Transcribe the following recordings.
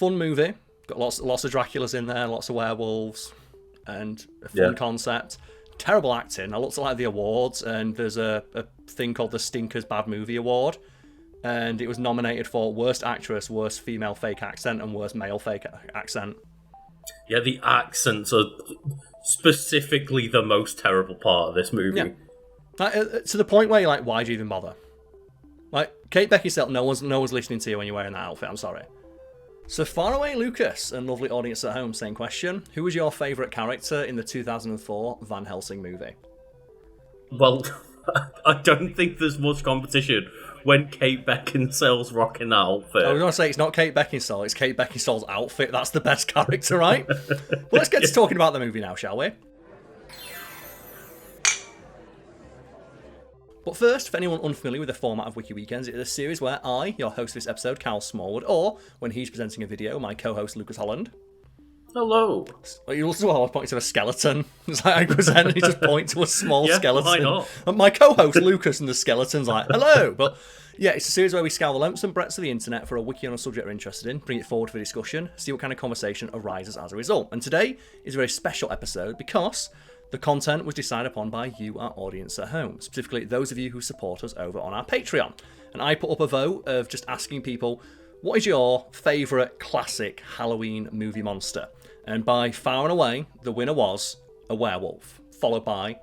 fun movie. Got lots of Draculas in there, lots of werewolves, and a fun concept. Terrible acting. I looked at the awards, and there's a thing called the Stinkers Bad Movie Award, and it was nominated for Worst Actress, Worst Female Fake Accent, and Worst Male Fake Accent. Yeah, the accents are specifically the most terrible part of this movie. Yeah. To the point where you're like, why'd you even bother? Like, Kate Beckinsale, no one's listening to you when you're wearing that outfit, I'm sorry. So far away, Lucas, and lovely audience at home, same question. Who was your favourite character in the 2004 Van Helsing movie? Well, I don't think there's much competition when Kate Beckinsale's rocking that outfit. I was going to say, it's not Kate Beckinsale, it's Kate Beckinsale's outfit. That's the best character, right? Well, let's get to talking about the movie now, shall we? But first, for anyone unfamiliar with the format of Wiki Weekends, it is a series where I, your host of this episode, Karl Smallwood, or, when he's presenting a video, my co-host Lucas Holland. Hello. You also always point to a skeleton. It's like I present and he just points to a small skeleton. Why not? And my co-host Lucas and the skeleton's like, hello. But yeah, it's a series where we scour the lengths and breadths of the internet for a wiki on a subject we're interested in, bring it forward for discussion, see what kind of conversation arises as a result. And today is a very special episode because the content was decided upon by you, our audience at home, specifically those of you who support us over on our Patreon. And I put up a vote of just asking people, what is your favourite classic Halloween movie monster? And by far and away, the winner was a werewolf, followed by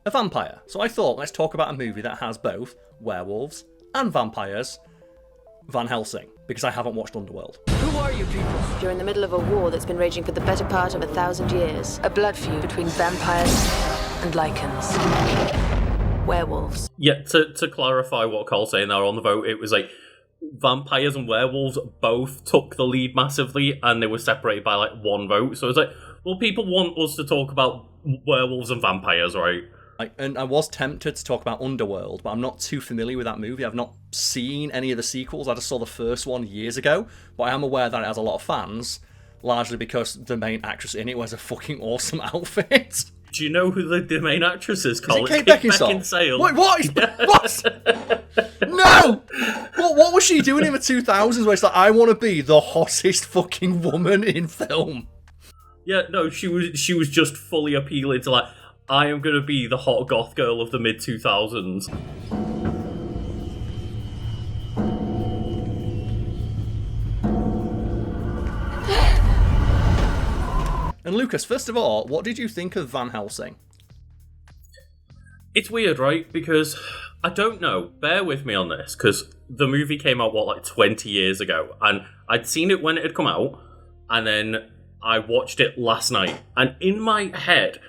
a vampire. So I thought, let's talk about a movie that has both werewolves and vampires, Van Helsing, because I haven't watched Underworld. Who are you people? You're in the middle of a war that's been raging for the better part of 1,000 years. A blood feud between vampires and lichens. Werewolves. Yeah, to clarify what Karl's saying there on the vote, it was like vampires and werewolves both took the lead massively, and they were separated by like one vote. So it's like, well, people want us to talk about werewolves and vampires, right? And I was tempted to talk about Underworld, but I'm not too familiar with that movie. I've not seen any of the sequels. I just saw the first one years ago, but I am aware that it has a lot of fans, largely because the main actress in it wears a fucking awesome outfit. Do you know who the main actress is, Karl? Is it Kate Beckinsale? Wait, what? No! What was she doing in the 2000s where it's like, I want to be the hottest fucking woman in film? Yeah, no, she was just fully appealing to like, I am going to be the hot goth girl of the mid-2000s. And Lucas, first of all, what did you think of Van Helsing? It's weird, right? Because, I don't know, bear with me on this, because the movie came out, 20 years ago, and I'd seen it when it had come out, and then I watched it last night, and in my head,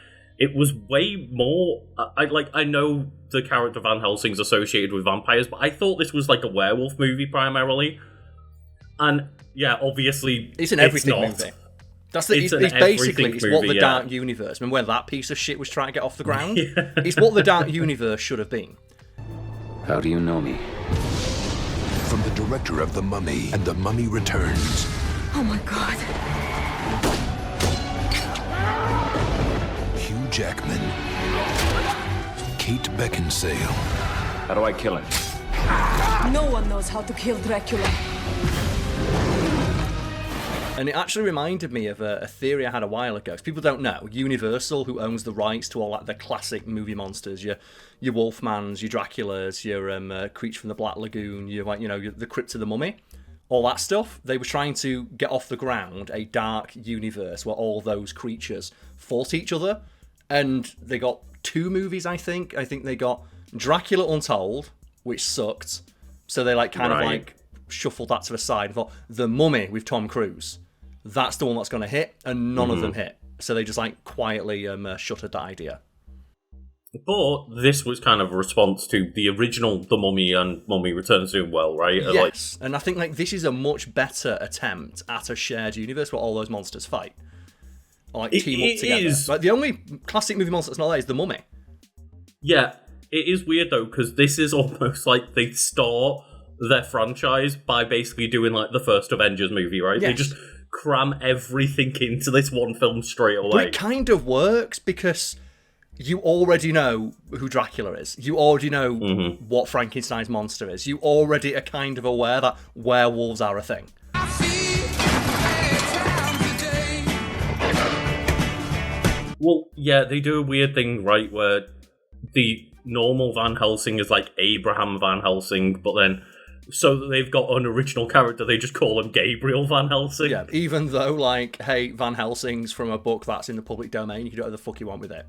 it was way more. I know the character Van Helsing's associated with vampires, but I thought this was like a werewolf movie primarily. And yeah, obviously, it's an everything movie. It's basically what the Dark Universe. Remember when that piece of shit was trying to get off the ground? Yeah. It's what the Dark Universe should have been. How do you know me? From the director of The Mummy and The Mummy Returns. Oh my god. Jackman, Kate Beckinsale. How do I kill him? No one knows how to kill Dracula. And it actually reminded me of a theory I had a while ago. If people don't know, Universal, who owns the rights to all like the classic movie monsters, your Wolfmans, your Draculas, your Creature from the Black Lagoon, the Crypt of the Mummy, all that stuff, they were trying to get off the ground a dark universe where all those creatures fought each other. And they got 2 movies, I think. I think they got Dracula Untold, which sucked. So they shuffled that to the side and thought, The Mummy with Tom Cruise, that's the one that's going to hit, and none of them hit. So they just quietly shuttered that idea. But this was kind of a response to the original The Mummy and Mummy Returns doing well, right? Yes, and I think this is a much better attempt at a shared universe where all those monsters fight. Team up together. Is. The only classic movie monster that's not there is The Mummy. Yeah, it is weird though, because this is almost like they start their franchise by basically doing the first Avengers movie, right? Yes. They just cram everything into this one film straight away. But it kind of works because you already know who Dracula is. You already know what Frankenstein's monster is. You already are kind of aware that werewolves are a thing. Well, yeah, they do a weird thing, right, where the normal Van Helsing is like Abraham Van Helsing, but then so that they've got an original character, they just call him Gabriel Van Helsing. Yeah, even though, like, hey, Van Helsing's from a book that's in the public domain, you can do whatever the fuck you want with it.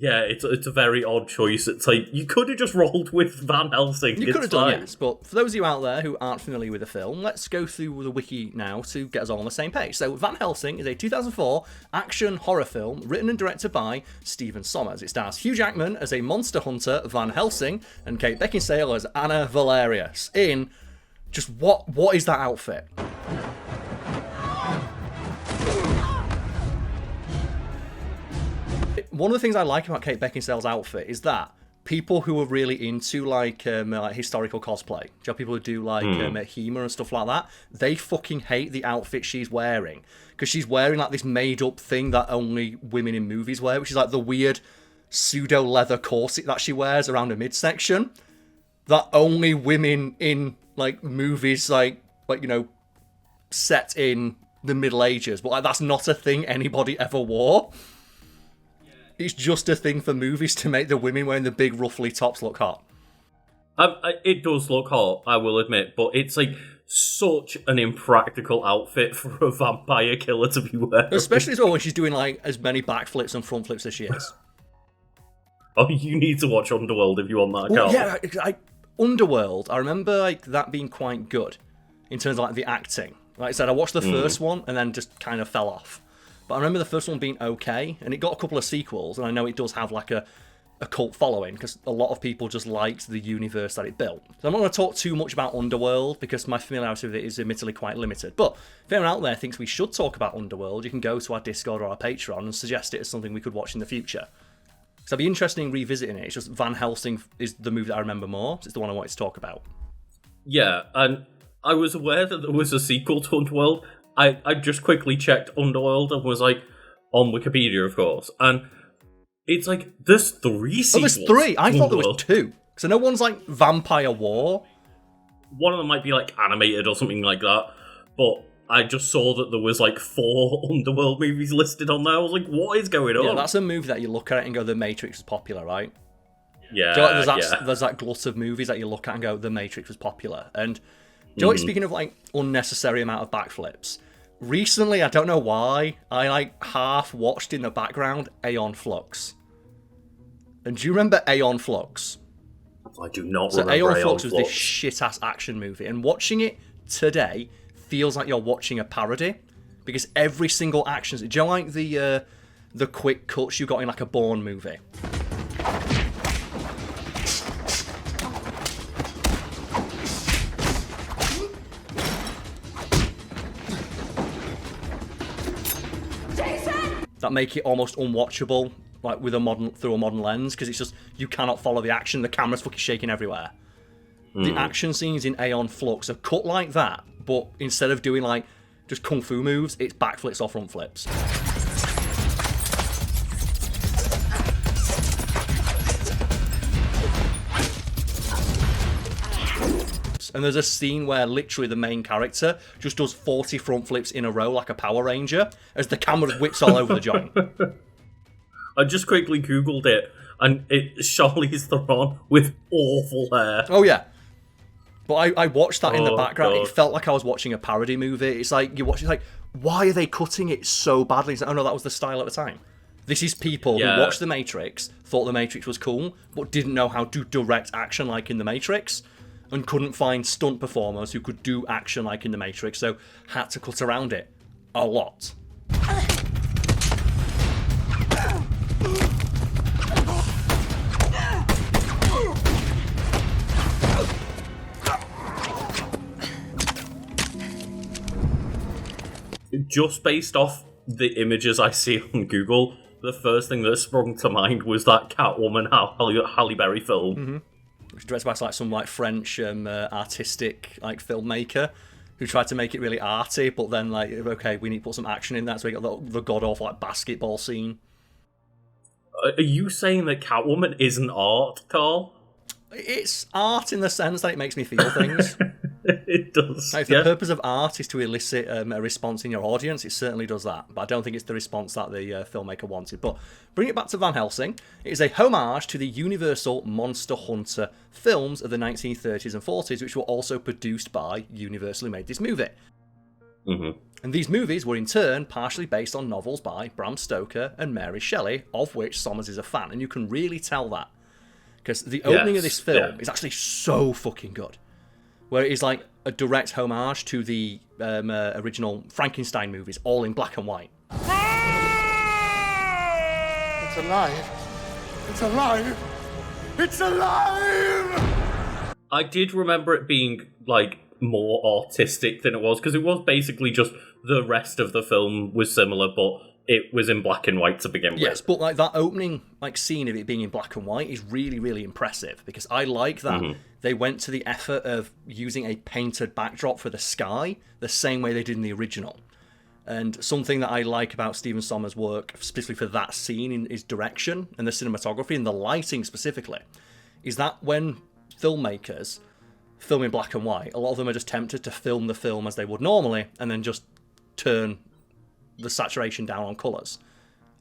Yeah, it's a very odd choice. It's like, you could have just rolled with Van Helsing. You could have done, yes, but for those of you out there who aren't familiar with the film, let's go through the wiki now to get us all on the same page. So, Van Helsing is a 2004 action horror film written and directed by Stephen Sommers. It stars Hugh Jackman as a monster hunter, Van Helsing, and Kate Beckinsale as Anna Valerius in... Just what is that outfit? One of the things I like about Kate Beckinsale's outfit is that people who are really into like historical cosplay, you know, people who do like HEMA and stuff like that, they fucking hate the outfit she's wearing because she's wearing like this made-up thing that only women in movies wear, which is like the weird pseudo leather corset that she wears around her midsection that only women in like movies like you know set in the Middle Ages, but like that's not a thing anybody ever wore. It's just a thing for movies to make the women wearing the big ruffly tops look hot. It does look hot, I will admit, but it's like such an impractical outfit for a vampire killer to be wearing. Especially as well when she's doing like as many backflips and front flips as she is. Oh, you need to watch Underworld if you want that, Karl. Yeah, Underworld, I remember like that being quite good in terms of like the acting. Like I said, I watched the first one and then just kind of fell off. But I remember the first one being okay, and it got a couple of sequels, and I know it does have like a cult following, because a lot of people just liked the universe that it built. So I'm not going to talk too much about Underworld, because my familiarity with it is admittedly quite limited. But if anyone out there thinks we should talk about Underworld, you can go to our Discord or our Patreon and suggest it as something we could watch in the future. So I'd be interested in revisiting it. It's just Van Helsing is the movie that I remember more, so it's the one I wanted to talk about. Yeah, and I was aware that there was a sequel to Underworld. I just quickly checked Underworld and was like, on Wikipedia, of course, and it's like, there's 3 sequels. Oh, there's 3? I thought there was 2. So no one's like Vampire War. One of them might be like animated or something like that, but I just saw that there was like 4 Underworld movies listed on there. I was like, what is going on? Yeah, that's a movie that you look at it and go, The Matrix was popular, right? Yeah, Do you know, there's that glut of movies that you look at and go, The Matrix was popular. And do you know what, speaking of like unnecessary amount of backflips, recently, I don't know why, I like half watched in the background Aeon Flux. And do you remember Aeon Flux? I do not so remember Aeon Flux was this shit-ass action movie, and watching it today feels like you're watching a parody, because every single action... Do you know like the quick cuts you got in like a Bourne movie? That make it almost unwatchable, like with through a modern lens, because it's just you cannot follow the action. The camera's fucking shaking everywhere. The action scenes in Aeon Flux are cut like that, but instead of doing like just kung fu moves, it's backflips or front flips. And there's a scene where literally the main character just does 40 front flips in a row like a Power Ranger as the camera whips all over the joint. I just quickly Googled it, and it's Charlize Theron with awful hair. Oh, yeah. But I watched that in the background. God. It felt like I was watching a parody movie. It's like, you watch it's like, why are they cutting it so badly? It's like, oh, no, that was the style at the time. This is people who watched The Matrix, thought The Matrix was cool, but didn't know how to direct action like in The Matrix, and couldn't find stunt performers who could do action like in The Matrix, so had to cut around it a lot. Just based off the images I see on Google, the first thing that sprung to mind was that Catwoman Halle Berry film. Mm-hmm. Which is directed by like some like French artistic like filmmaker who tried to make it really arty, but then like, okay, we need to put some action in that, so we got the god awful like basketball scene. Are you saying that Catwoman isn't art, Karl? It's art in the sense that it makes me feel things. It does. If the purpose of art is to elicit a response in your audience, it certainly does that. But I don't think it's the response that the filmmaker wanted. But bring it back to Van Helsing. It is a homage to the Universal Monster Hunter films of the 1930s and 40s, which were also produced by Universal, who made this movie. Mm-hmm. And these movies were in turn partially based on novels by Bram Stoker and Mary Shelley, of which Sommers is a fan. And you can really tell that. Because the opening of this film is actually so fucking good. Where it is like a direct homage to the original Frankenstein movies, all in black and white. It's alive. It's alive. It's alive! I did remember it being, like, more artistic than it was, because it was basically just the rest of the film was similar, but it was in black and white to begin with. Yes, but like that opening scene of it being in black and white is really, really impressive, because I like that they went to the effort of using a painted backdrop for the sky the same way they did in the original. And something that I like about Stephen Sommers' work, specifically for that scene, in his direction and the cinematography and the lighting specifically, is that when filmmakers film in black and white, a lot of them are just tempted to film the film as they would normally and then just turn the saturation down on colours.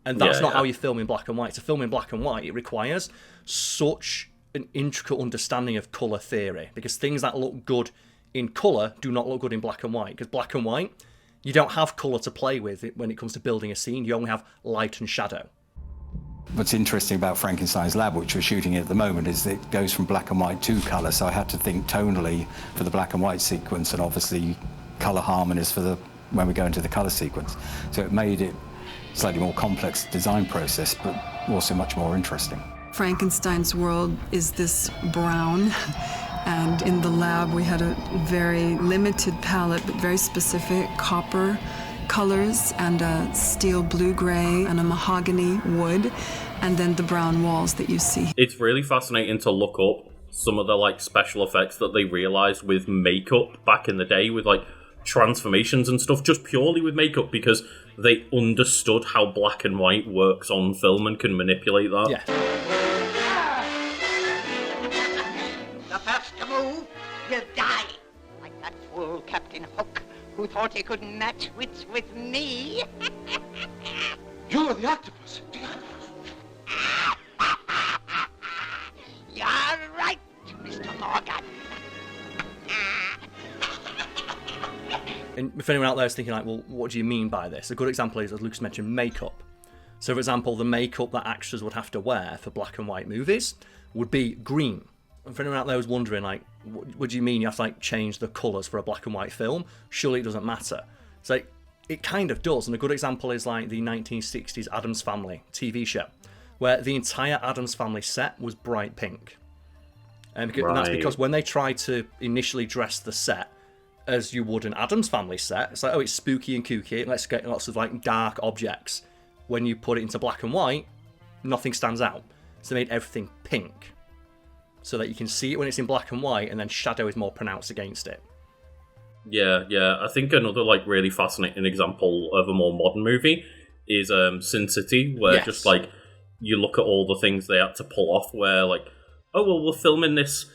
And that's not how you film in black and white. To film in black and white, it requires such an intricate understanding of colour theory, because things that look good in colour do not look good in black and white. Because black and white, you don't have colour to play with when it comes to building a scene. You only have light and shadow. What's interesting about Frankenstein's Lab, which we're shooting at the moment, is that it goes from black and white to colour. So I had to think tonally for the black and white sequence, and obviously colour harmonies for the when we go into the colour sequence. So it made it slightly more complex design process, but also much more interesting. Frankenstein's world is this brown, and in the lab we had a very limited palette, but very specific copper colors, and a steel blue-gray and a mahogany wood, and then the brown walls that you see. It's really fascinating to look up some of the like special effects that they realised with makeup back in the day, with like transformations and stuff, just purely with makeup, because they understood how black and white works on film and can manipulate that. Yeah. The first to move will die, like that fool Captain Hook, who thought he could match wits with me. You're the octopus. You're right, Mr. Morgan. And if anyone out there is thinking, like, well, what do you mean by this? A good example is, as Lucas mentioned, makeup. So, for example, the makeup that actors would have to wear for black and white movies would be green. And for anyone out there who's wondering, like, what do you mean you have to, like, change the colours for a black and white film? Surely it doesn't matter. It's like, it kind of does. And a good example is, like, the 1960s Addams Family TV show, where the entire Addams Family set was bright pink. And that's because when they tried to initially dress the set as you would an Addams Family set, it's like, oh, it's spooky and kooky, let's get lots of like dark objects. When you put it into black and white, nothing stands out. So they made everything pink, so that you can see it when it's in black and white, and then shadow is more pronounced against it. Yeah. I think another like really fascinating example of a more modern movie is Sin City, where just like you look at all the things they had to pull off, where like, oh well, we're filming this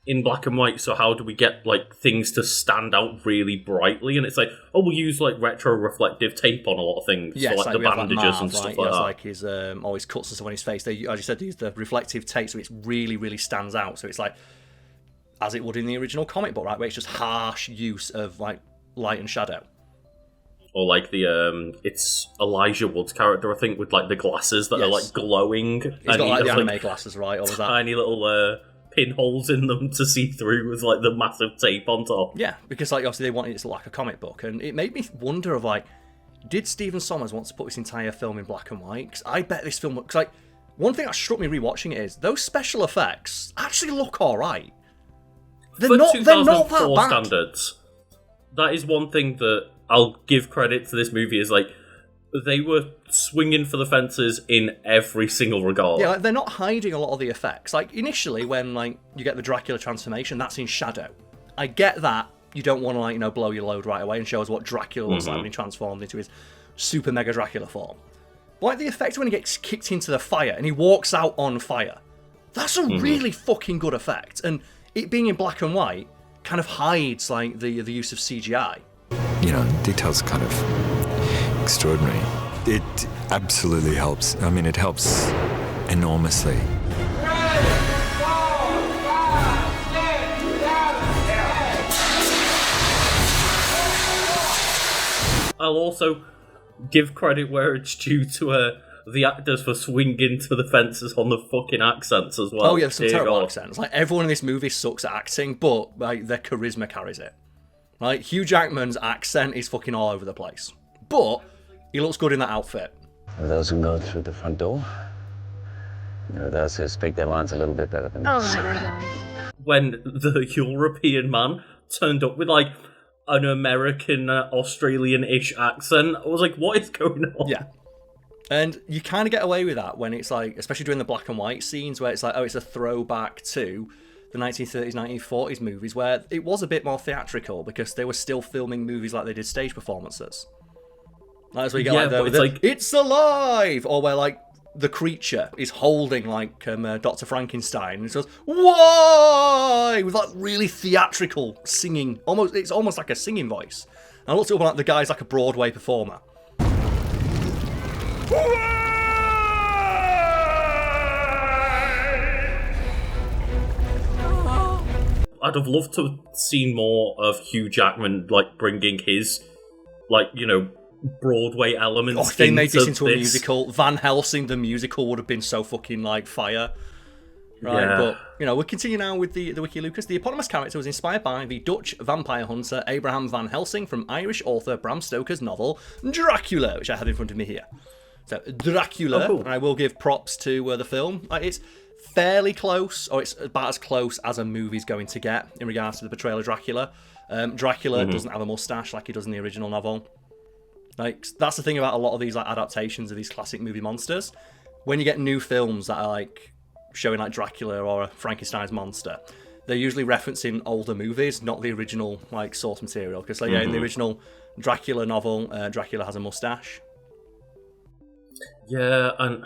in black and white, so how do we get like things to stand out really brightly? And it's like, oh, we'll use like retro-reflective tape on a lot of things, yes, for, like the bandages Marv, and stuff right? like that. Like his always cuts and stuff on his face. They, as you said, they use the reflective tape, so it really, really stands out. So it's like as it would in the original comic book, right, where it's just harsh use of like light and shadow. Or like the it's Elijah Wood's character, I think, with like the glasses that are like glowing. He's got like the anime glasses, right? Or was that tiny little pinholes in them to see through with like the massive tape on top. Yeah, because like obviously they wanted it to look like a comic book, and it made me wonder of like, did Stephen Sommers want to put this entire film in black and white? Because I bet this film looks like, one thing that struck me rewatching it is those special effects actually look all right. They're not that bad. Standards, that is one thing that I'll give credit to this movie, is like they were swinging for the fences in every single regard. Yeah, like, they're not hiding a lot of the effects. Like initially, when like you get the Dracula transformation, that's in shadow. I get that you don't want to like blow your load right away and show us what Dracula looks like when he transformed into his super mega Dracula form. But like the effect when he gets kicked into the fire and he walks out on fire, that's a really fucking good effect. And it being in black and white kind of hides like the use of CGI. You know, detail's kind of extraordinary. It absolutely helps. I mean, it helps enormously. I'll also give credit where it's due to the actors for swinging to the fences on the fucking accents as well. Oh yeah, some terrible accents. Like, everyone in this movie sucks at acting, but like their charisma carries it. Like, Hugh Jackman's accent is fucking all over the place, but he looks good in that outfit. For those who go through the front door, there are those who speak their lines a little bit better than us. When the European man turned up with like an American, Australian-ish accent, I was like, what is going on? Yeah. And you kind of get away with that when it's like, especially during the black and white scenes where it's like, oh, it's a throwback to the 1930s, 1940s movies where it was a bit more theatrical because they were still filming movies like they did stage performances. That's where you get it's alive! Or where like the creature is holding like Dr. Frankenstein and it goes, why? With like really theatrical singing. It's almost like a singing voice. And I looked up like the guy's like a Broadway performer. I'd have loved to have seen more of Hugh Jackman, like, bringing his, like, you know, Broadway elements. Oh, if they made this into a musical, Van Helsing the musical would have been so fucking, like, fire. Right, yeah. But, you know, we'll continue now with the Wiki Lucas. The eponymous character was inspired by the Dutch vampire hunter Abraham Van Helsing from Irish author Bram Stoker's novel Dracula, which I have in front of me here. So, Dracula, and I will give props to the film. It's fairly close, or it's about as close as a movie's going to get in regards to the portrayal of Dracula. Dracula doesn't have a mustache like he does in the original novel. Like, that's the thing about a lot of these like adaptations of these classic movie monsters. When you get new films that are like showing like Dracula or Frankenstein's monster, they're usually referencing older movies, not the original like source material. Because like, in the original Dracula novel, Dracula has a mustache. Yeah, and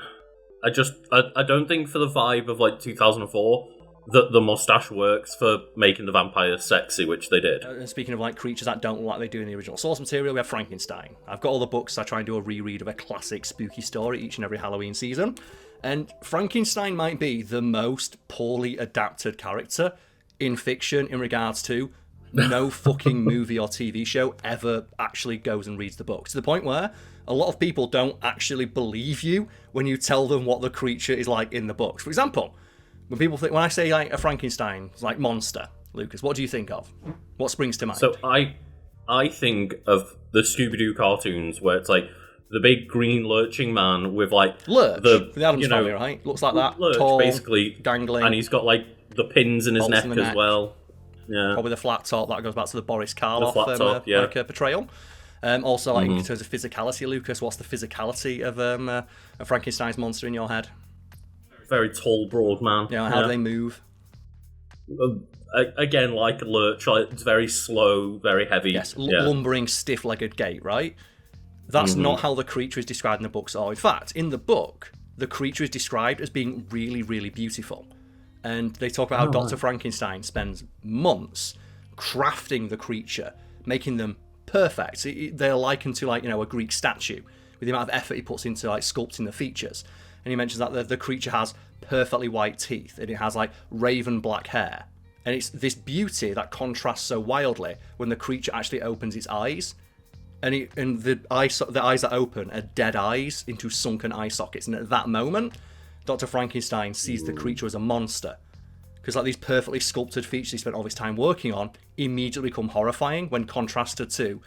I don't think for the vibe of like 2004 that the mustache works for making the vampires sexy, which they did. Speaking of like creatures that don't look like they do in the original source material, we have Frankenstein. I've got all the books. I try and do a reread of a classic spooky story each and every Halloween season. And Frankenstein might be the most poorly adapted character in fiction in regards to no fucking movie or TV show ever actually goes and reads the book. To the point where a lot of people don't actually believe you when you tell them what the creature is like in the books. For example, when I say like a Frankenstein like monster, Lucas, what do you think of? What springs to mind? So I think of the Scooby-Doo cartoons where it's like the big green lurching man with like Lurch, the Addams Family, right? Looks like that. Lurch, tall, basically, gangling, and he's got like the pins in his neck as well. Yeah, probably the flat top. That goes back to the Boris Karloff portrayal. Also, like in terms of physicality, Lucas, what's the physicality of Frankenstein's monster in your head? Very tall, broad man. Yeah, how do they move? Again, like a lurch, like, it's very slow, very heavy. Yes, lumbering, stiff-legged gait, right? That's not how the creature is described in the books. Or in fact, in the book, the creature is described as being really, really beautiful. And they talk about how Dr. Frankenstein spends months crafting the creature, making them perfect. They're likened to like, you know, a Greek statue with the amount of effort he puts into like sculpting the features. And he mentions that the creature has perfectly white teeth and it has like raven black hair. And it's this beauty that contrasts so wildly when the creature actually opens its eyes. And the eyes that open are dead eyes into sunken eye sockets. And at that moment, Dr. Frankenstein sees the creature as a monster. Because like these perfectly sculpted features he spent all his time working on immediately become horrifying when contrasted to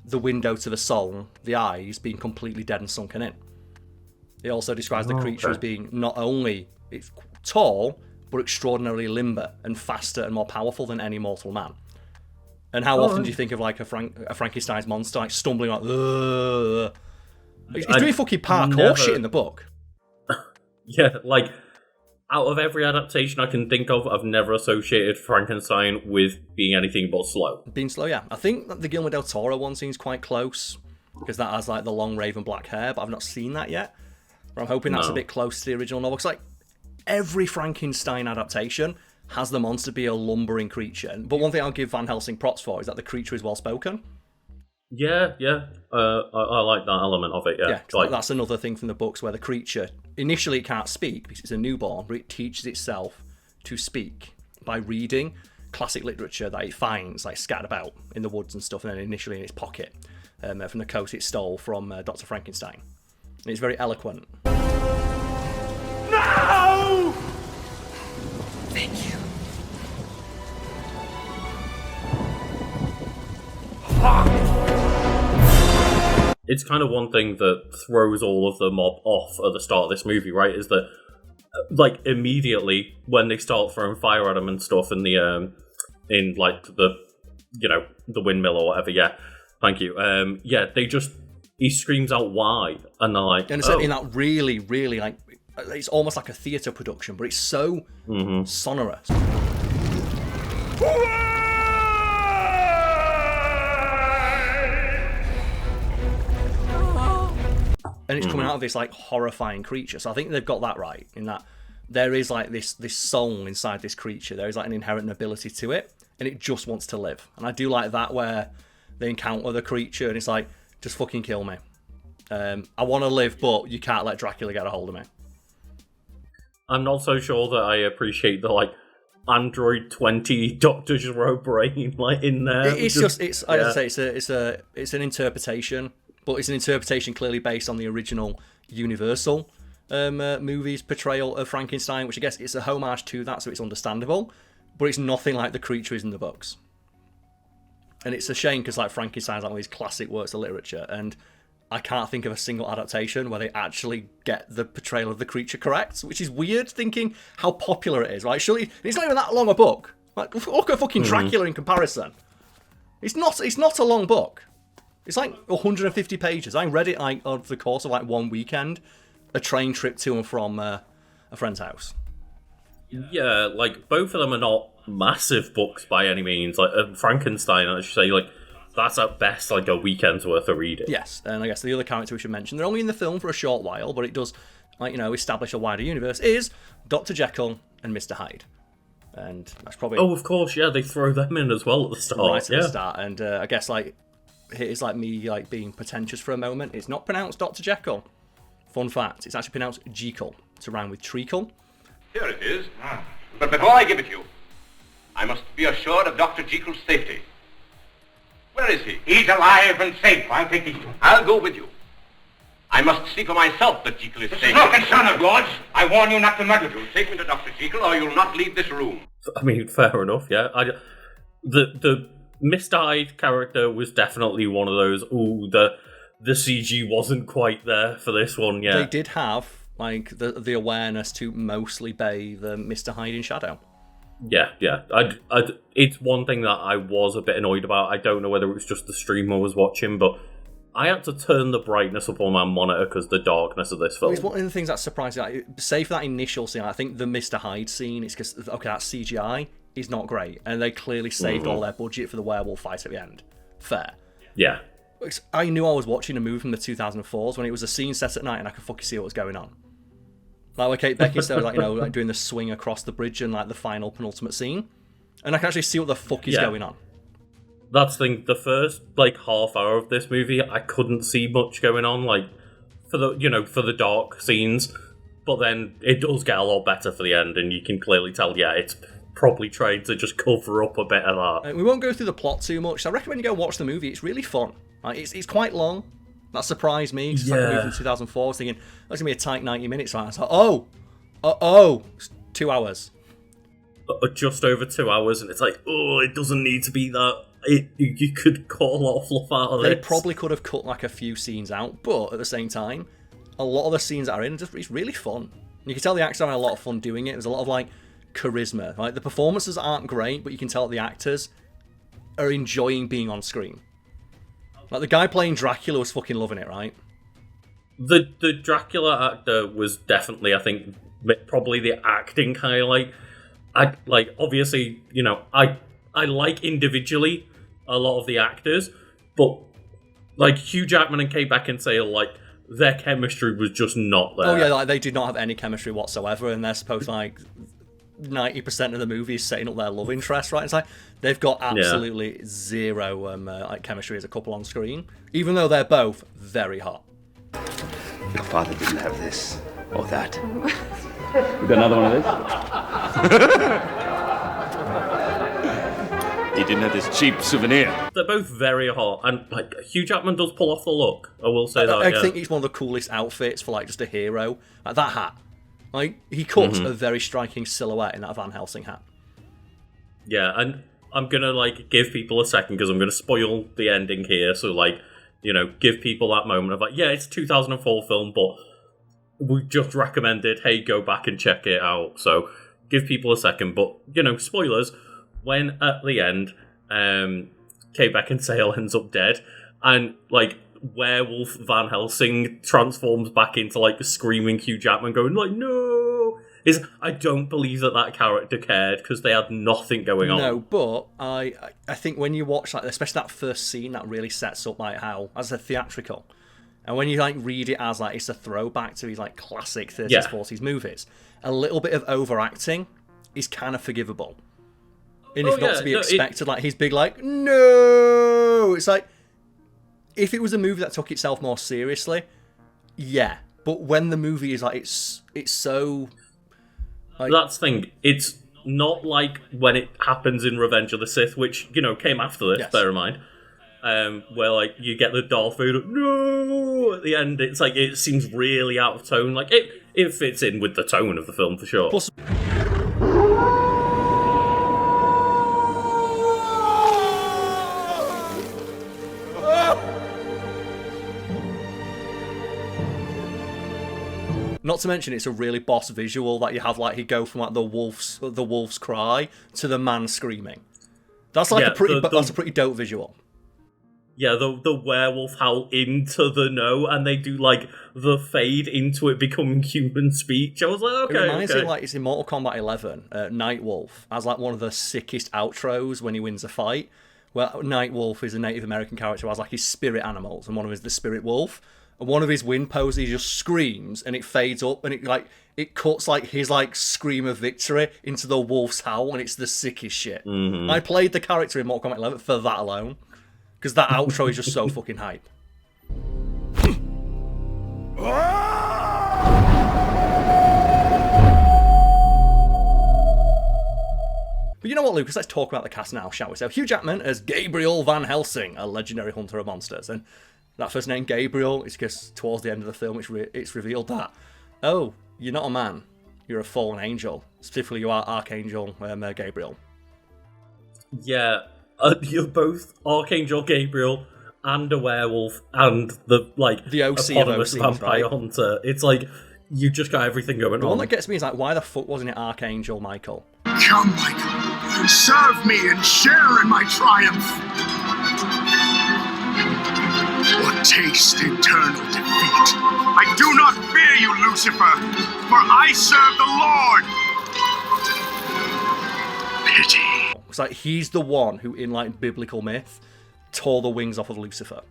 the window to the soul, the eyes being completely dead and sunken in. He also describes the creature as being not only tall, but extraordinarily limber and faster and more powerful than any mortal man. And how often do you think of like a Frankenstein's monster like stumbling like, ugh. He's doing fucking parkour shit in the book. Yeah, like, out of every adaptation I can think of, I've never associated Frankenstein with being anything but slow. Being slow, yeah. I think that the Guillermo del Toro one seems quite close, because that has like the long raven black hair, but I've not seen that yet. But I'm hoping that's a bit close to the original novel, because like, every Frankenstein adaptation has the monster be a lumbering creature. But one thing I'll give Van Helsing props for is that the creature is well spoken. Yeah. I like that element of it, yeah. Yeah, that's another thing from the books where the creature, initially it can't speak because it's a newborn, but it teaches itself to speak by reading classic literature that it finds, like, scattered about in the woods and stuff, and then initially in its pocket from the coat it stole from Dr. Frankenstein. And it's very eloquent. No! Thank you. It's kind of one thing that throws all of the mob off at the start of this movie, right? Is that, like, immediately when they start throwing fire at him and stuff in the the windmill or whatever. Yeah, thank you. He screams out why, and they're like, and it's in that really, really, like, it's almost like a theatre production, but it's so sonorous. And it's coming out of this, like, horrifying creature. So I think they've got that right, in that there is, like, this soul inside this creature. There is, like, an inherent nobility to it, and it just wants to live. And I do like that, where they encounter the creature and it's like, just fucking kill me. I want to live, but you can't let Dracula get a hold of me. I'm not so sure that I appreciate the, like, Android 20 Dr. Gero brain, like, in there. It's as I say, it's an interpretation. But it's an interpretation clearly based on the original Universal movie's portrayal of Frankenstein, which I guess it's a homage to that, so it's understandable. But it's nothing like the creature is in the books. And it's a shame because, like, Frankenstein's like one of these classic works of literature, and I can't think of a single adaptation where they actually get the portrayal of the creature correct, which is weird, thinking how popular it is, right? Surely it's not even that long a book. Like, look at fucking Dracula in comparison. It's not a long book. It's like 150 pages. I read it, like, over the course of, like, one weekend, a train trip to and from a friend's house. Yeah, like, both of them are not massive books by any means. Like, Frankenstein, I should say, like, that's at best like a weekend's worth of reading. Yes, and I guess the other character we should mention, they're only in the film for a short while, but it does, like, establish a wider universe, is Dr. Jekyll and Mr. Hyde. And that's probably... Oh, of course, yeah, they throw them in as well at the start. Right at the start, and I guess, like, it's like me, like, being pretentious for a moment. It's not pronounced Dr. Jekyll. Fun fact, it's actually pronounced Jekyll, to rhyme with treacle. Here it is. But before I give it you, I must be assured of Dr. Jekyll's safety. Where is he? He's alive and safe. I'll take you. I'll go with you. I must see for myself that Jekyll is safe. No concern of yours. I warn you not to meddle. You'll take me to Dr. Jekyll or you'll not leave this room. I mean, fair enough, yeah. The Mr. Hyde character was definitely one of those, the CG wasn't quite there for this one, yeah. They did have, like, the awareness to mostly bathe Mr. Hyde in shadow. Yeah. It's one thing that I was a bit annoyed about. I don't know whether it was just the stream I was watching, but I had to turn the brightness up on my monitor because the darkness of this film. Well, it's one of the things that's surprising. Like, say for that initial scene, I think the Mr. Hyde scene, it's because, okay, that CGI is not great, and they clearly saved all their budget for the werewolf fight at the end. Fair. Yeah. I knew I was watching a movie from the 2004s when it was a scene set at night and I could fucking see what was going on. Like Kate Beckinsale, like, like doing the swing across the bridge and, like, the final penultimate scene, and I can actually see what the fuck is going on. That's the thing. The first, like, half hour of this movie, I couldn't see much going on, like, for the dark scenes, but then it does get a lot better for the end, and you can clearly tell, it's probably trying to just cover up a bit of that. We won't go through the plot too much, so I recommend you go watch the movie. It's really fun. Like, it's quite long. That surprised me. It's like a movie from 2004. I was thinking, that's going to be a tight 90 minutes. I was like, it's 2 hours. Just over 2 hours, and it's like, it doesn't need to be that. You could cut a lot of fluff out of They this. probably could have cut, like, a few scenes out, but at the same time, a lot of the scenes that are in, it's really fun. You can tell the actors are having a lot of fun doing it. There's a lot of, like, charisma. Like, the performances aren't great, but you can tell the actors are enjoying being on screen. Like, the guy playing Dracula was fucking loving it, right? The Dracula actor was definitely, I think, probably the acting highlight. Obviously, I like individually a lot of the actors, but, like, Hugh Jackman and Kate Beckinsale, like, their chemistry was just not there. Oh yeah, like, they did not have any chemistry whatsoever, and they're supposed to, like, 90% of the movie is setting up their love interest, right? It's like they've got absolutely zero like chemistry as a couple on screen, even though they're both very hot. Your father didn't have this or that. You got another one of this? He didn't have this cheap souvenir. They're both very hot, and like Hugh Jackman does pull off the look. I will say that. I think it's one of the coolest outfits for like just a hero. Like that hat. Like he cuts a very striking silhouette in that Van Helsing hat. Yeah, and I'm gonna like give people a second because I'm gonna spoil the ending here. So like, you know, give people that moment of like, yeah, it's a 2004 film, but we just recommended, hey, go back and check it out. So give people a second, but you know, spoilers. When at the end, Kate Beckinsale ends up dead, and like werewolf Van Helsing transforms back into like a screaming Hugh Jackman, going like, "No!" I don't believe that character cared because they had nothing going on. No, but I think when you watch like, especially that first scene, that really sets up like how as a theatrical, and when you like read it as like it's a throwback to these like classic 30s 40s movies, a little bit of overacting is kind of forgivable. And if not to be expected, like his big like, no! It's like, if it was a movie that took itself more seriously, yeah. But when the movie is like, it's so... Like, that's the thing. It's not like when it happens in Revenge of the Sith, which, you know, came after this, bear in mind. Where, like, you get the Darth Vader, no! At the end, it's like, it seems really out of tone. Like, it fits in with the tone of the film, for sure. Plus, not to mention, it's a really boss visual that you have. Like he go from like the wolf's cry to the man screaming. That's like that's a pretty dope visual. Yeah, the werewolf howl into the no, and they do like the fade into it becoming human speech. I was like, okay. It reminds me like it's in Mortal Kombat 11. Nightwolf has like one of the sickest outros when he wins a fight. Where Nightwolf is a Native American character who has like his spirit animals, and one of them is the spirit wolf. And one of his wind poses, he just screams, and it fades up, and it cuts like his like scream of victory into the wolf's howl, and it's the sickest shit. Mm-hmm. I played the character in Mortal Kombat 11 for that alone, because that outro is just so fucking hype. But you know what, Lucas? Let's talk about the cast now, shall we? So Hugh Jackman as Gabriel Van Helsing, a legendary hunter of monsters, and that first name, Gabriel, is because towards the end of the film, it's revealed that, oh, you're not a man, you're a fallen angel. Specifically, you are Archangel Gabriel. Yeah, you're both Archangel Gabriel and a werewolf and the OC eponymous vampire hunter. It's like, you just got everything going on. The one that gets me is like, why the fuck wasn't it Archangel Michael? Come, Michael, serve me and share in my triumph. Or taste eternal defeat. I do not fear you, Lucifer, for I serve the Lord. Pity. It's like he's the one who, in like biblical myth, tore the wings off of Lucifer.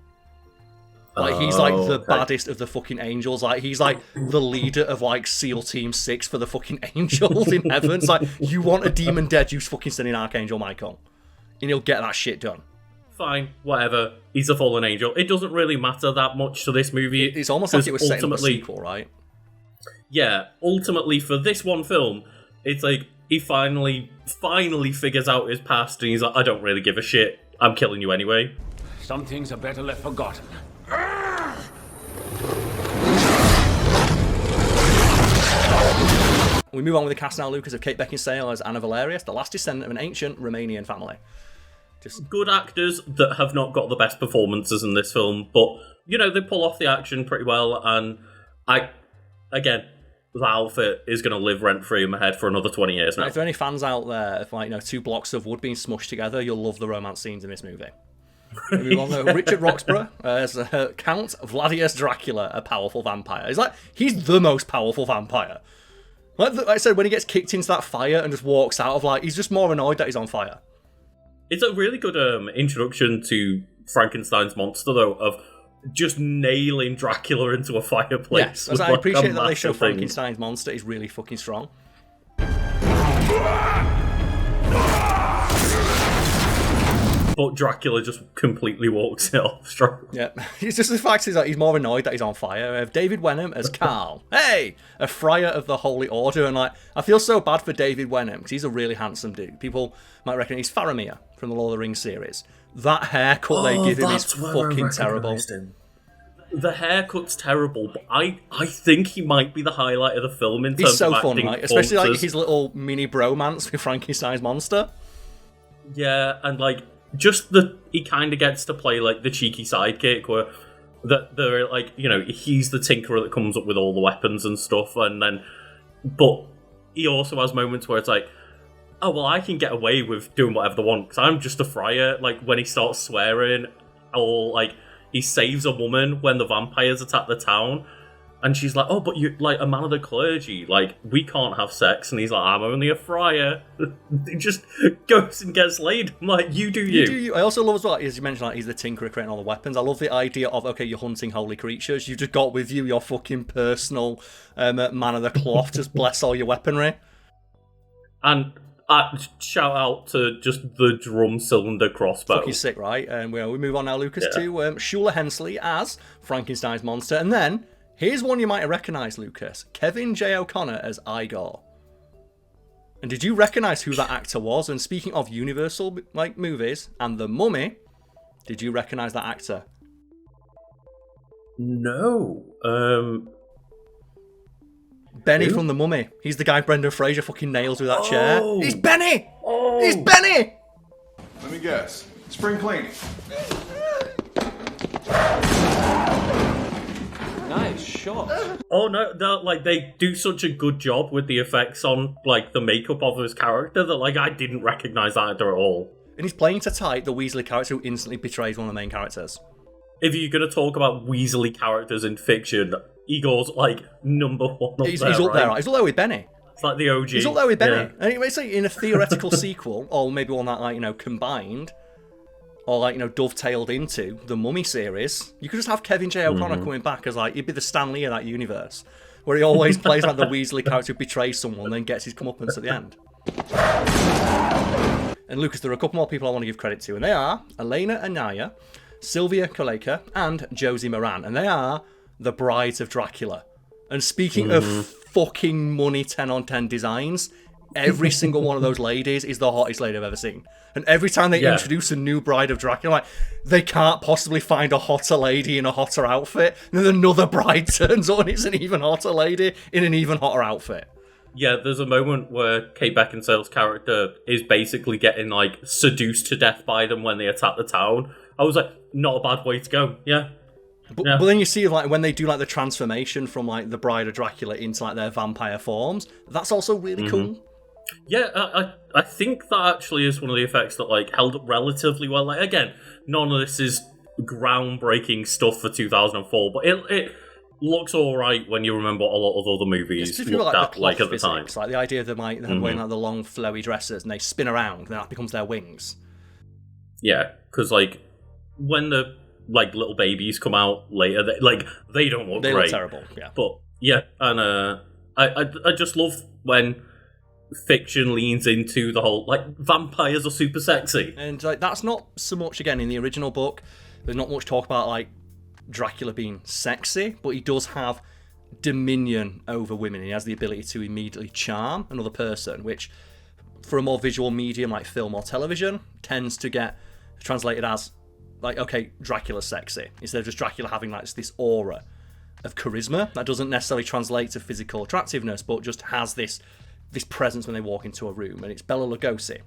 Like he's like the baddest of the fucking angels. Like he's like the leader of like SEAL Team 6 for the fucking angels in heaven. It's like, you want a demon dead, you fucking send in Archangel Michael, and he'll get that shit done. Fine, whatever. He's a fallen angel. It doesn't really matter that much to this movie. It's almost like it was setting up a sequel, right? Yeah, ultimately for this one film, it's like he finally figures out his past, and he's like, I don't really give a shit. I'm killing you anyway. Some things are better left forgotten. We move on with the cast now, Lucas, of Kate Beckinsale as Anna Valerius, the last descendant of an ancient Romanian family. Just good actors that have not got the best performances in this film, but you know, they pull off the action pretty well, and the outfit is going to live rent-free in my head for another 20 years now. If there are any fans out there of like, you know, two blocks of wood being smushed together, you'll love the romance scenes in this movie. We move on to Richard Roxburgh as Count Vladius Dracula, a powerful vampire. He's the most powerful vampire. Like I said, when he gets kicked into that fire and just walks out of he's just more annoyed that he's on fire. It's a really good introduction to Frankenstein's monster, though, of just nailing Dracula into a fireplace. Yes, I appreciate that they show Frankenstein's monster is really fucking strong. But Dracula just completely walks it off straight. Yeah, it's just the fact is that he's more annoyed that he's on fire. We have David Wenham as Karl. Hey, a friar of the Holy Order, and like I feel so bad for David Wenham because he's a really handsome dude. People might reckon he's Faramir from the Lord of the Rings series. That haircut they give him is fucking terrible. The haircut's terrible, but I think he might be the highlight of the film in terms He's so of fun, acting right? Especially like performances. his little mini bromance with Frankenstein's monster. Yeah, and like just the he kind of gets to play like the cheeky sidekick where that they're like, you know, he's the tinkerer that comes up with all the weapons and stuff, and then but he also has moments where it's like, oh well, I can get away with doing whatever they want because I'm just a friar. Like when he starts swearing, or like he saves a woman when the vampires attack the town, and she's like, oh, but you're like a man of the clergy, like we can't have sex, and he's like, I'm only a friar. He just goes and gets laid. I'm like, you do you. I also love as well, as you mentioned, like he's the tinkerer creating all the weapons. I love the idea of, okay, you're hunting holy creatures, you've just got with you your fucking personal man of the cloth, just bless all your weaponry. And shout out to just the drum cylinder crossbow. Fucking sick, right? And we move on now, Lucas, to Shula Hensley as Frankenstein's monster. And then, here's one you might have recognised, Lucas. Kevin J. O'Connor as Igor. And did you recognise who that actor was? And speaking of Universal like movies and The Mummy, did you recognise that actor? No. Benny Who? from The Mummy. He's the guy Brendan Fraser fucking nails with that chair. He's Benny! Oh. He's Benny! Let me guess. Spring cleaning. Nice shot. Oh no, like they do such a good job with the effects on like the makeup of his character that like I didn't recognise that actor at all. And he's playing to type the Weasley character who instantly betrays one of the main characters. If you're going to talk about Weasley characters in fiction, Igor's like number one up He's there, up there, right? right? He's up there with Benny. It's like the OG. He's up there with Benny. Yeah. And it's like in a theoretical sequel, or maybe one that, like, you know, combined, or like, you know, dovetailed into the Mummy series, you could just have Kevin J. O'Connor coming back as like, he'd be the Stan Lee of that universe, where he always plays like the Weasley character who betrays someone, then gets his comeuppance at the end. And Lucas, there are a couple more people I want to give credit to, and they are Elena Anaya, Sylvia Koleka, and Josie Moran, and they are the brides of Dracula. And speaking of fucking money 10 on 10 designs, every single one of those ladies is the hottest lady I've ever seen. And every time they introduce a new bride of Dracula, like, they can't possibly find a hotter lady in a hotter outfit. And then another bride turns on, it's an even hotter lady in an even hotter outfit. Yeah, there's a moment where Kate Beckinsale's character is basically getting like seduced to death by them when they attack the town. I was like, not a bad way to go. Yeah. But then you see, like, when they do like the transformation from like the Bride of Dracula into like their vampire forms, that's also really cool. Yeah, I think that actually is one of the effects that like held up relatively well. Like again, none of this is groundbreaking stuff for 2004, but it looks all right when you remember what a lot of other movies looked at like at the time. Like the idea of them like wearing like the long flowy dresses and they spin around, and that becomes their wings. Yeah, because like when the like little babies come out later, they don't look They great. look terrible. Yeah, but yeah, and I just love when fiction leans into the whole like vampires are super sexy, and like that's not so much again in the original book. There's not much talk about like Dracula being sexy, but he does have dominion over women. He has the ability to immediately charm another person, which for a more visual medium like film or television tends to get translated as like, okay, Dracula's sexy, instead of just Dracula having like this aura of charisma that doesn't necessarily translate to physical attractiveness, but just has this presence when they walk into a room. And it's Bela Lugosi.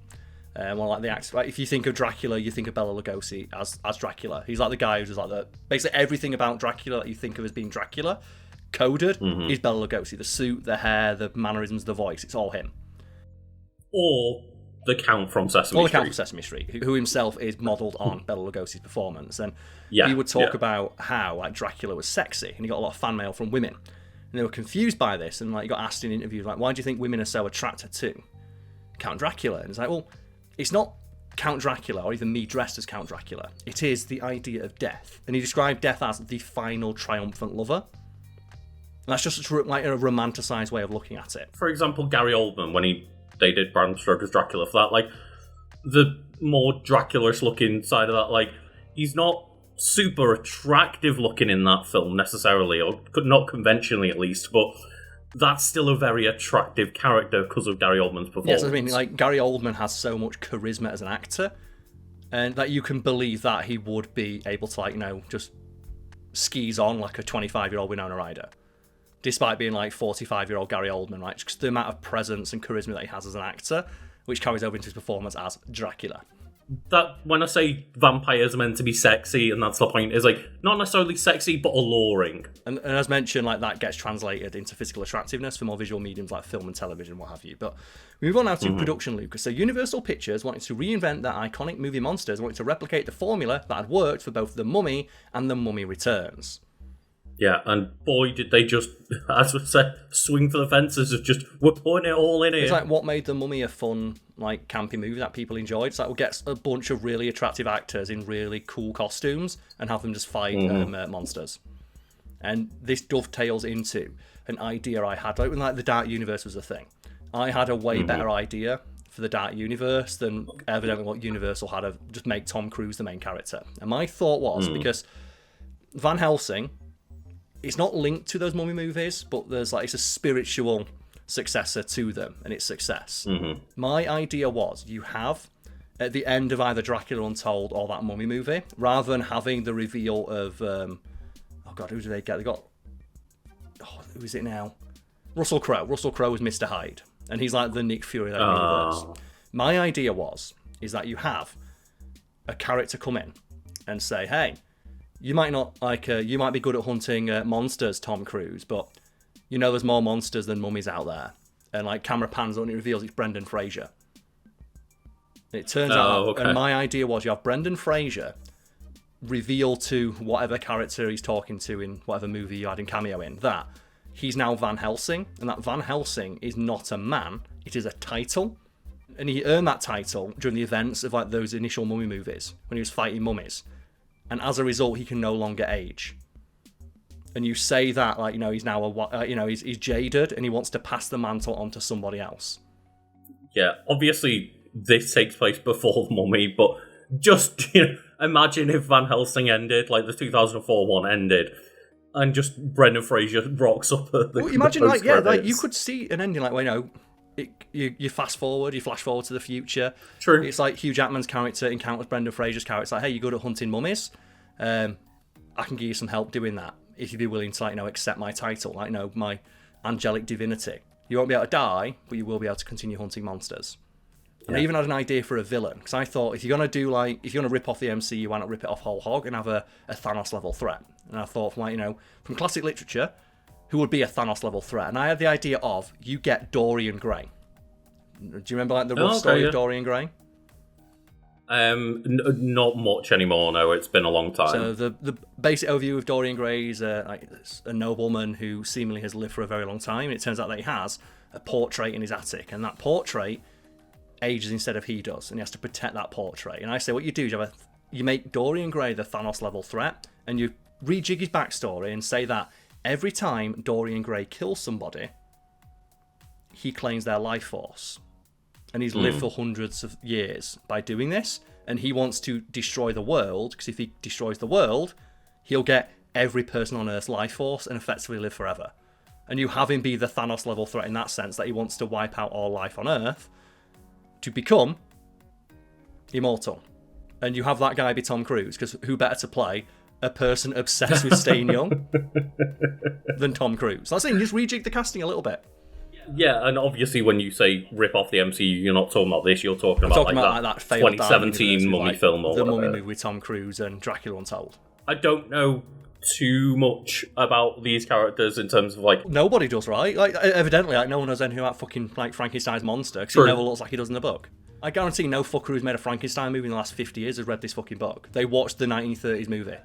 Well, like the actor, like if you think of Dracula, you think of Bela Lugosi as Dracula. He's like the guy who's just like basically everything about Dracula that you think of as being Dracula coded is Bela Lugosi. The suit, the hair, the mannerisms, the voice, it's all him. Or the Count from Sesame Street. Or the Count from Sesame Street, who himself is modelled on Bela Lugosi's performance. And he would talk about how like Dracula was sexy, and he got a lot of fan mail from women. And they were confused by this, and like he got asked in interviews, like, why do you think women are so attracted to Count Dracula? And it's like, well, it's not Count Dracula or even me dressed as Count Dracula. It is the idea of death. And he described death as the final triumphant lover. And that's just like a romanticised way of looking at it. For example, Gary Oldman, when he they did Bram Stoker's Dracula for that. Like, the more Dracula-ish looking side of that, like, he's not super attractive looking in that film necessarily, or not conventionally at least, but that's still a very attractive character because of Gary Oldman's performance. Yes, I mean, like, Gary Oldman has so much charisma as an actor, and that you can believe that he would be able to, like, you know, just skis on like a 25-year-old Winona Ryder, despite being like 45-year-old Gary Oldman, right? Just the amount of presence and charisma that he has as an actor, which carries over into his performance as Dracula. That, when I say vampires are meant to be sexy, and that's the point, is like not necessarily sexy but alluring. And as mentioned, like, that gets translated into physical attractiveness for more visual mediums like film and television, what have you. But we move on now to production, Lucas. So Universal Pictures wanted to reinvent their iconic movie monsters, wanted to replicate the formula that had worked for both The Mummy and The Mummy Returns. Yeah, and boy, did they just, as I said, swing for the fences of just, we're putting it all in here. It's like what made The Mummy a fun, like, campy movie that people enjoyed. It's like, we'll get a bunch of really attractive actors in really cool costumes and have them just fight monsters. And this dovetails into an idea I had, like when, like, the Dark Universe was a thing. I had a way better idea for the Dark Universe than evidently what Universal had of just make Tom Cruise the main character. And my thought was, because Van Helsing, it's not linked to those Mummy movies, but there's like, it's a spiritual successor to them and its success. My idea was, you have at the end of either Dracula Untold or that Mummy movie, rather than having the reveal of oh god, who do they get? They got, oh, who is it now? Russell Crowe. Russell Crowe is Mr. Hyde, and he's like the Nick Fury of that universe. My idea is that you have a character come in and say, hey, you might not like, you might be good at hunting monsters, Tom Cruise, but you know there's more monsters than mummies out there. And like, camera pans on and it reveals it's Brendan Fraser. And it turns out, and my idea was, you have Brendan Fraser reveal to whatever character he's talking to in whatever movie you had him cameo in, that he's now Van Helsing, and that Van Helsing is not a man, it is a title. And he earned that title during the events of like those initial Mummy movies, when he was fighting mummies. And as a result, he can no longer age. And you say that, like, you know, he's now he's jaded and he wants to pass the mantle on to somebody else. Yeah, obviously this takes place before the Mummy, but just, you know, imagine if Van Helsing ended, like the 2004 one ended, and just Brendan Fraser rocks up at the imagine, like, yeah, like, you could see an ending like, well, you know, you fast forward, you flash forward to the future. True. It's like Hugh Jackman's character encounters Brendan Fraser's character. It's like, hey, you're good at hunting mummies. I can give you some help doing that if you'd be willing to, like, you know, accept my title, like, you know, my angelic divinity. You won't be able to die, but you will be able to continue hunting monsters. And I even had an idea for a villain, because I thought, if you're gonna rip off the MCU, why not rip it off whole hog and have a Thanos level threat? And I thought, from, like, you know, from classic literature, who would be a Thanos level threat? And I had the idea of, you get Dorian Gray. Do you remember, like, the rough story of Dorian Gray? Not much anymore. No, it's been a long time. So the basic overview of Dorian Gray is like a nobleman who seemingly has lived for a very long time, and it turns out that he has a portrait in his attic, and that portrait ages instead of he does, and he has to protect that portrait. And I say, what you do is you make Dorian Gray the Thanos level threat, and you rejig his backstory and say that every time Dorian Gray kills somebody, he claims their life force. And he's lived for hundreds of years by doing this, and he wants to destroy the world, because if he destroys the world, he'll get every person on Earth's life force and effectively live forever. And you have him be the Thanos level threat in that sense, that he wants to wipe out all life on Earth to become immortal. And you have that guy be Tom Cruise, because who better to play a person obsessed with staying young than Tom Cruise? So I was saying, just rejig the casting a little bit. Yeah, and obviously when you say rip off the MCU, you're not talking about this, you're talking about that failed 2017 Mummy like film or the whatever. Mummy movie with Tom Cruise and Dracula Untold. I don't know too much about these characters in terms of, like... Nobody does, right? Like, evidently, like, no one knows anything about fucking, like, Frankenstein's monster, because he never looks like he does in the book. I guarantee no fucker who's made a Frankenstein movie in the last 50 years has read this fucking book. They watched the 1930s movie.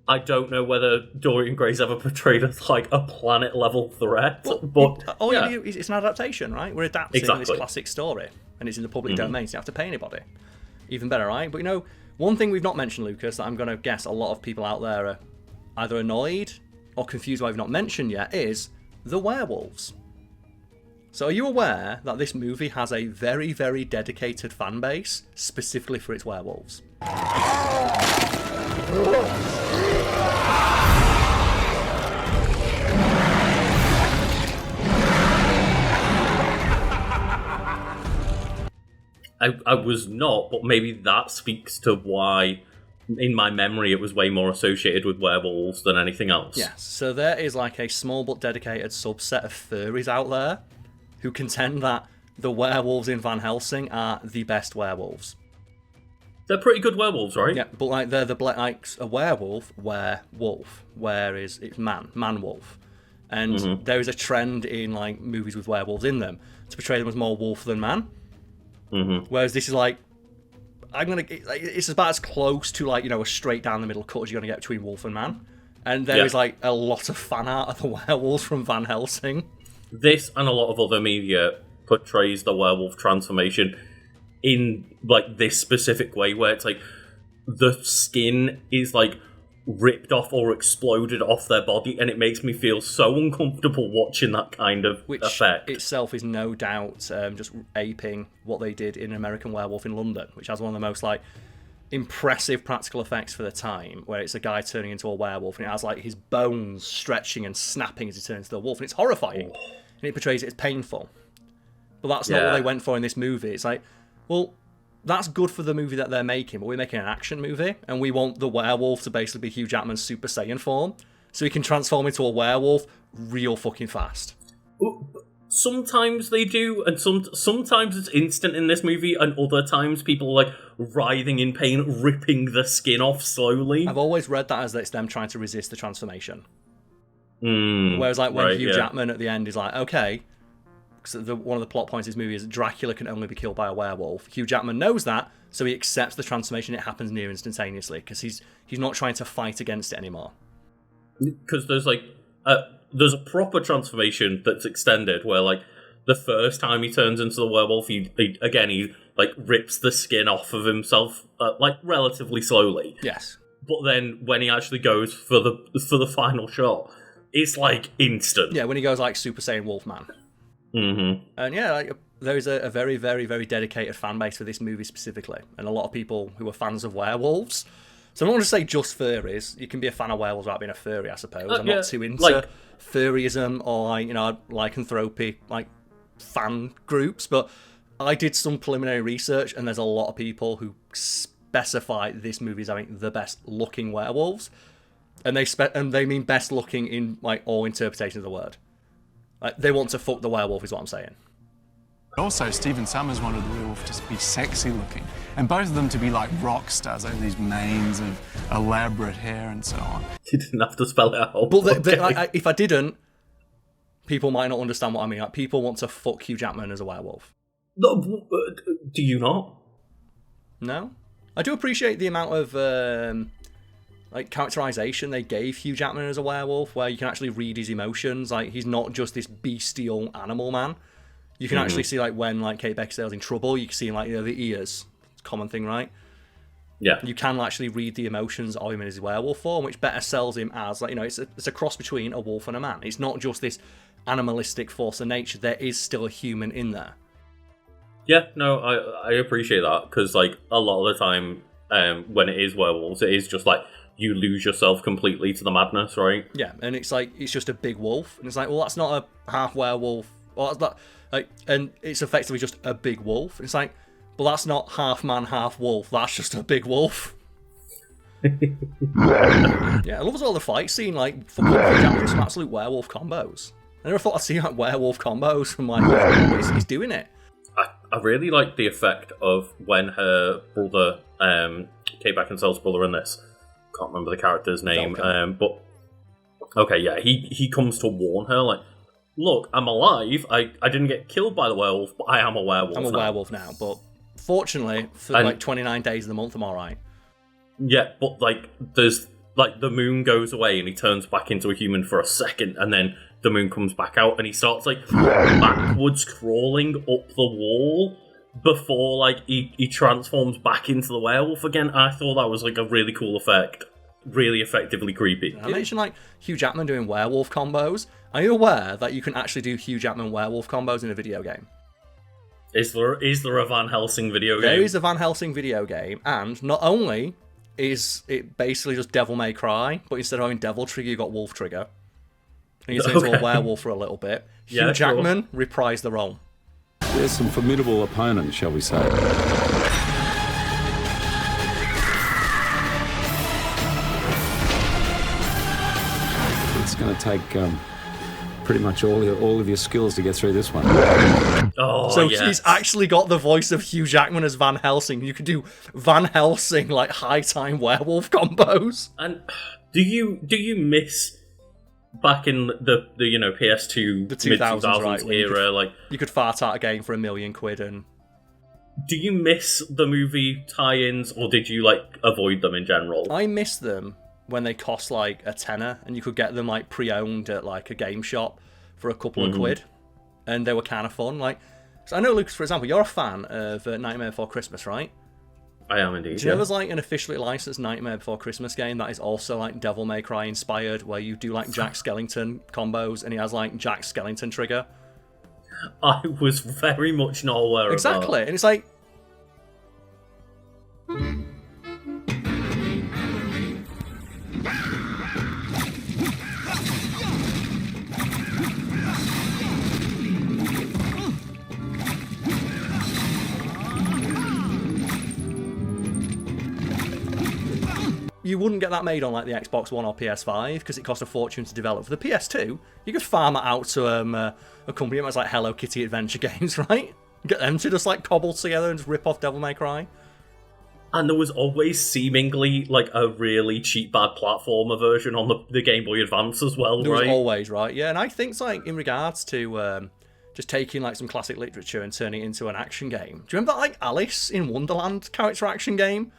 I don't know whether Dorian Gray's ever portrayed as, like, a planet-level threat, but it's an adaptation, right? We're adapting this classic story, and it's in the public domain, so you don't have to pay anybody. Even better, right? But, you know, one thing we've not mentioned, Lucas, that I'm going to guess a lot of people out there are either annoyed or confused why we've not mentioned yet, is the werewolves. So are you aware that this movie has a very, very dedicated fan base, specifically for its werewolves? I was not, but maybe that speaks to why, in my memory, it was way more associated with werewolves than anything else. Yes, so there is like a small but dedicated subset of furries out there who contend that the werewolves in Van Helsing are the best werewolves. They're pretty good werewolves, right? Yeah, but like they're like a werewolf, were-wolf. Where is it's man-wolf. And there is a trend in like movies with werewolves in them to portray them as more wolf than man. Whereas this is like, it's about as close to like, a straight down the middle cut as you're gonna get between wolf and man. And there is like a lot of fan art of the werewolves from Van Helsing. This and a lot of other media portrays the werewolf transformation in like this specific way, where it's like the skin is like ripped off or exploded off their body, and it makes me feel so uncomfortable watching that kind of effect. Which itself is no doubt just aping what they did in American Werewolf in London, which has one of the most like impressive practical effects for the time, where it's a guy turning into a werewolf and it has like his bones stretching and snapping as he turns into a wolf, and it's horrifying. And it portrays it as painful. But that's not what they went for in this movie. It's like, well, that's good for the movie that they're making, but we're making an action movie, and we want the werewolf to basically be Hugh Jackman's Super Saiyan form, so he can transform into a werewolf real fucking fast. Sometimes they do, and sometimes it's instant in this movie, and other times people are like writhing in pain, ripping the skin off slowly. I've always read that as it's them trying to resist the transformation. Whereas like when Hugh Jackman at the end is like, okay, because one of the plot points of this movie is Dracula can only be killed by a werewolf. Hugh Jackman knows that, so he accepts the transformation. It happens near instantaneously because he's not trying to fight against it anymore. Because there's like there's a proper transformation that's extended where like the first time he turns into the werewolf, he like rips the skin off of himself like relatively slowly. Yes. But then when he actually goes for the final shot, it's like instant. Yeah, when he goes like Super Saiyan Wolfman. And yeah, like, there is a very, very, very dedicated fan base for this movie specifically, and a lot of people who are fans of werewolves. So I'm not going to say just furries. You can be a fan of werewolves without being a furry, I suppose. I'm not too into furryism or lycanthropy, like fan groups, but I did some preliminary research, and there's a lot of people who specify this movie as having the best looking werewolves, and they mean best looking in like all interpretations of the word. Like, they want to fuck the werewolf, is what I'm saying. Also, Stephen Summers wanted the werewolf to be sexy looking, and both of them to be like rock stars, like these manes of elaborate hair and so on. You didn't have to spell it out. But like, if I didn't, people might not understand what I mean. Like, people want to fuck Hugh Jackman as a werewolf. No, do you not? No, I do appreciate the amount of like characterization they gave Hugh Jackman as a werewolf, where you can actually read his emotions. Like, he's not just this bestial animal man. You can actually see like when like Kate Beckinsale's in trouble, you can see like the ears, common thing, right? Yeah. You can actually read the emotions of him in his werewolf form, which better sells him as like it's a cross between a wolf and a man. It's not just this animalistic force of nature. There is still a human in there. Yeah, no, I appreciate that, because like a lot of the time when it is werewolves, it is just like you lose yourself completely to the madness, right? Yeah, and it's like it's just a big wolf, and it's like, well, that's not a half werewolf, or that's not like, and it's effectively just a big wolf. It's like, but that's not half man, half wolf. That's just a big wolf. Yeah, I love all the fight scene, like for example, some absolute werewolf combos. I never thought I'd see like werewolf combos from like he's doing it. I really like the effect of when her brother, Kate Beckinsale's brother in this, can't remember the character's name, but okay, yeah, he comes to warn her, like, look, I'm alive, I didn't get killed by the werewolf, but I am a werewolf now. Werewolf now, but fortunately, for like 29 days of the month, I'm alright. Yeah, but like, there's, like, the moon goes away and he turns back into a human for a second, and then the moon comes back out and he starts, like, backwards crawling up the wall before, like, he transforms back into the werewolf again. I thought that was, like, a really cool effect. really effectively creepy. I mentioned like Hugh Jackman doing werewolf combos. Are you aware that you can actually do Hugh Jackman werewolf combos in a video game? Is there a Van Helsing video game? There is a Van Helsing video game, and not only is it basically just Devil May Cry, but instead of having Devil Trigger, you got Wolf Trigger. And you turn into a werewolf for a little bit. Hugh Jackman reprised the role. There's some formidable opponents, shall we say. It's going to take pretty much all of your skills to get through this one. Oh, so he's actually got the voice of Hugh Jackman as Van Helsing. You could do Van Helsing like high time werewolf combos. And do you miss back in the PS2 the 2000s right, era, like you could fart out a game for £1 million and. Do you miss the movie tie-ins, or did you like avoid them in general? I miss them when they cost like a tenner, and you could get them like pre-owned at like a game shop for a couple of quid, and they were kind of fun. Like, so I know, Lucas, for example, you're a fan of Nightmare Before Christmas, right? I am indeed. Do you know there's like an officially licensed Nightmare Before Christmas game that is also like Devil May Cry inspired, where you do like Jack Skellington combos, and he has like Jack Skellington trigger? I was very much not aware of that. Exactly, and it's like. You wouldn't get that made on like the Xbox One or PS5 because it cost a fortune to develop. For the PS2, you could farm that out to a company that makes like Hello Kitty Adventure games, right? Get them to just like cobble together and just rip off Devil May Cry. And there was always seemingly like a really cheap bad platformer version on the Game Boy Advance as well, there right? Was always, right? Yeah, and I think it's like in regards to just taking like some classic literature and turning it into an action game. Do you remember that like Alice in Wonderland character action game?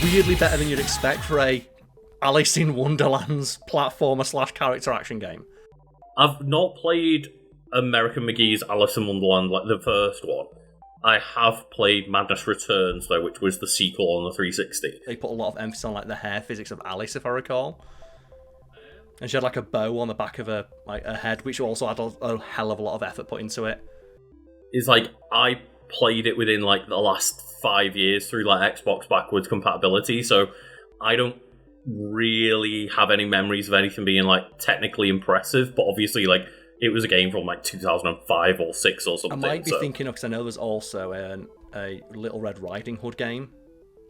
Weirdly better than you'd expect for a Alice in Wonderland's platformer / character action game. I've not played American McGee's Alice in Wonderland, like the first one. I have played Madness Returns, though, which was the sequel on the 360. They put a lot of emphasis on like the hair physics of Alice, if I recall. And she had like a bow on the back of her head, which also had a hell of a lot of effort put into it. It's like, I played it within like the last 5 years through like Xbox backwards compatibility, so I don't really have any memories of anything being like technically impressive, but obviously like it was a game from like 2005 or 6 or something. I might be thinking of, because I know there's also a Little Red Riding Hood game.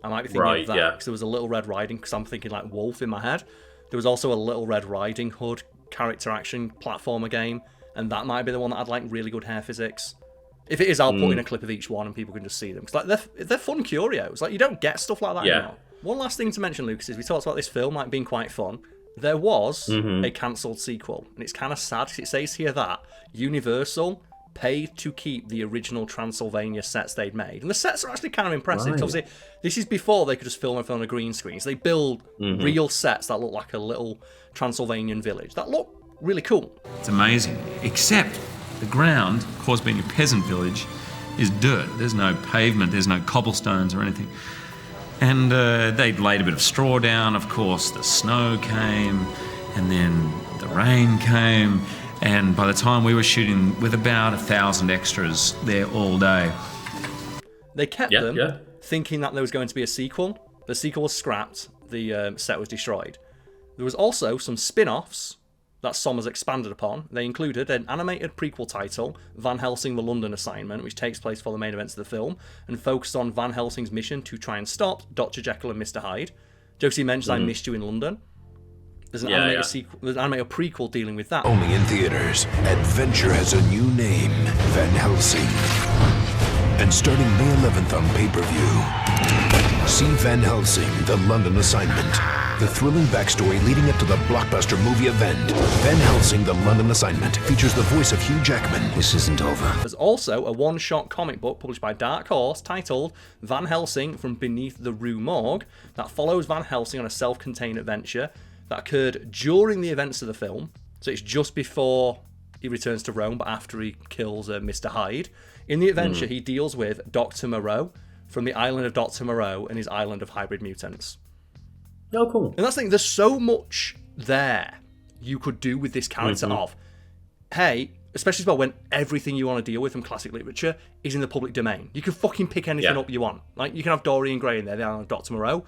I might be thinking of that, because there was a Little Red Riding, because I'm thinking like Wolf in my head. There was also a Little Red Riding Hood character action platformer game, and that might be the one that had like really good hair physics. If it is, I'll put in a clip of each one and people can just see them. Because like, they're fun curios. Like, you don't get stuff like that anymore. One last thing to mention, Lucas, is we talked about this film like being quite fun. There was a cancelled sequel, and it's kind of sad because it says here that Universal paid to keep the original Transylvania sets they'd made. And the sets are actually kind of impressive. Right. Obviously, this is before they could just film everything on a green screen. So they build real sets that look like a little Transylvanian village. That look really cool. It's amazing, except the ground, of course, being a peasant village, is dirt. There's no pavement, there's no cobblestones or anything. And they'd laid a bit of straw down, of course, the snow came, and then the rain came, and by the time we were shooting with about 1,000 extras there all day. They kept them thinking that there was going to be a sequel. The sequel was scrapped, the set was destroyed. There was also some spin-offs that Sommers expanded upon. They included an animated prequel title, Van Helsing: The London Assignment, which takes place for the main events of the film, and focused on Van Helsing's mission to try and stop Dr. Jekyll and Mr. Hyde. Josie mentions I Missed You in London. There's an animated sequel, there's an animated prequel dealing with that. Only in theaters, Adventure has a new name, Van Helsing. And starting May 11th on pay-per-view. See Van Helsing, The London Assignment. The thrilling backstory leading up to the blockbuster movie event. Van Helsing, The London Assignment features the voice of Hugh Jackman. This isn't over. There's also a one-shot comic book published by Dark Horse titled Van Helsing from Beneath the Rue Morgue that follows Van Helsing on a self-contained adventure that occurred during the events of the film. So it's just before he returns to Rome, but after he kills Mr. Hyde. In the adventure, he deals with Dr. Moreau from the island of Dr. Moreau and his island of hybrid mutants. Oh, cool. And that's the thing, there's so much there you could do with this character of, hey, especially as well when everything you want to deal with from classic literature is in the public domain. You can fucking pick anything up you want. Like, you can have Dorian Gray in there, the island of Dr. Moreau.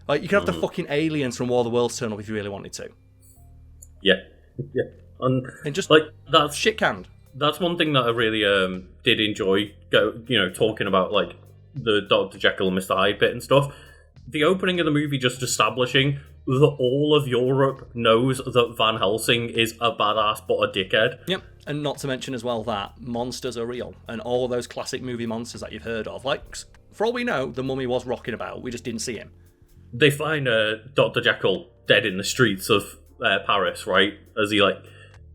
Like, you can have the fucking aliens from War of the Worlds turn up if you really wanted to. Yeah. And just, like, that's shit-canned. That's one thing that I really did enjoy, talking about, like, the Dr. Jekyll and Mr. Hyde bit and stuff. The opening of the movie just establishing that all of Europe knows that Van Helsing is a badass but a dickhead. Yep, and not to mention as well that monsters are real, and all those classic movie monsters that you've heard of. Like, for all we know, the mummy was rocking about, we just didn't see him. They find Dr. Jekyll dead in the streets of Paris, right? As he, like,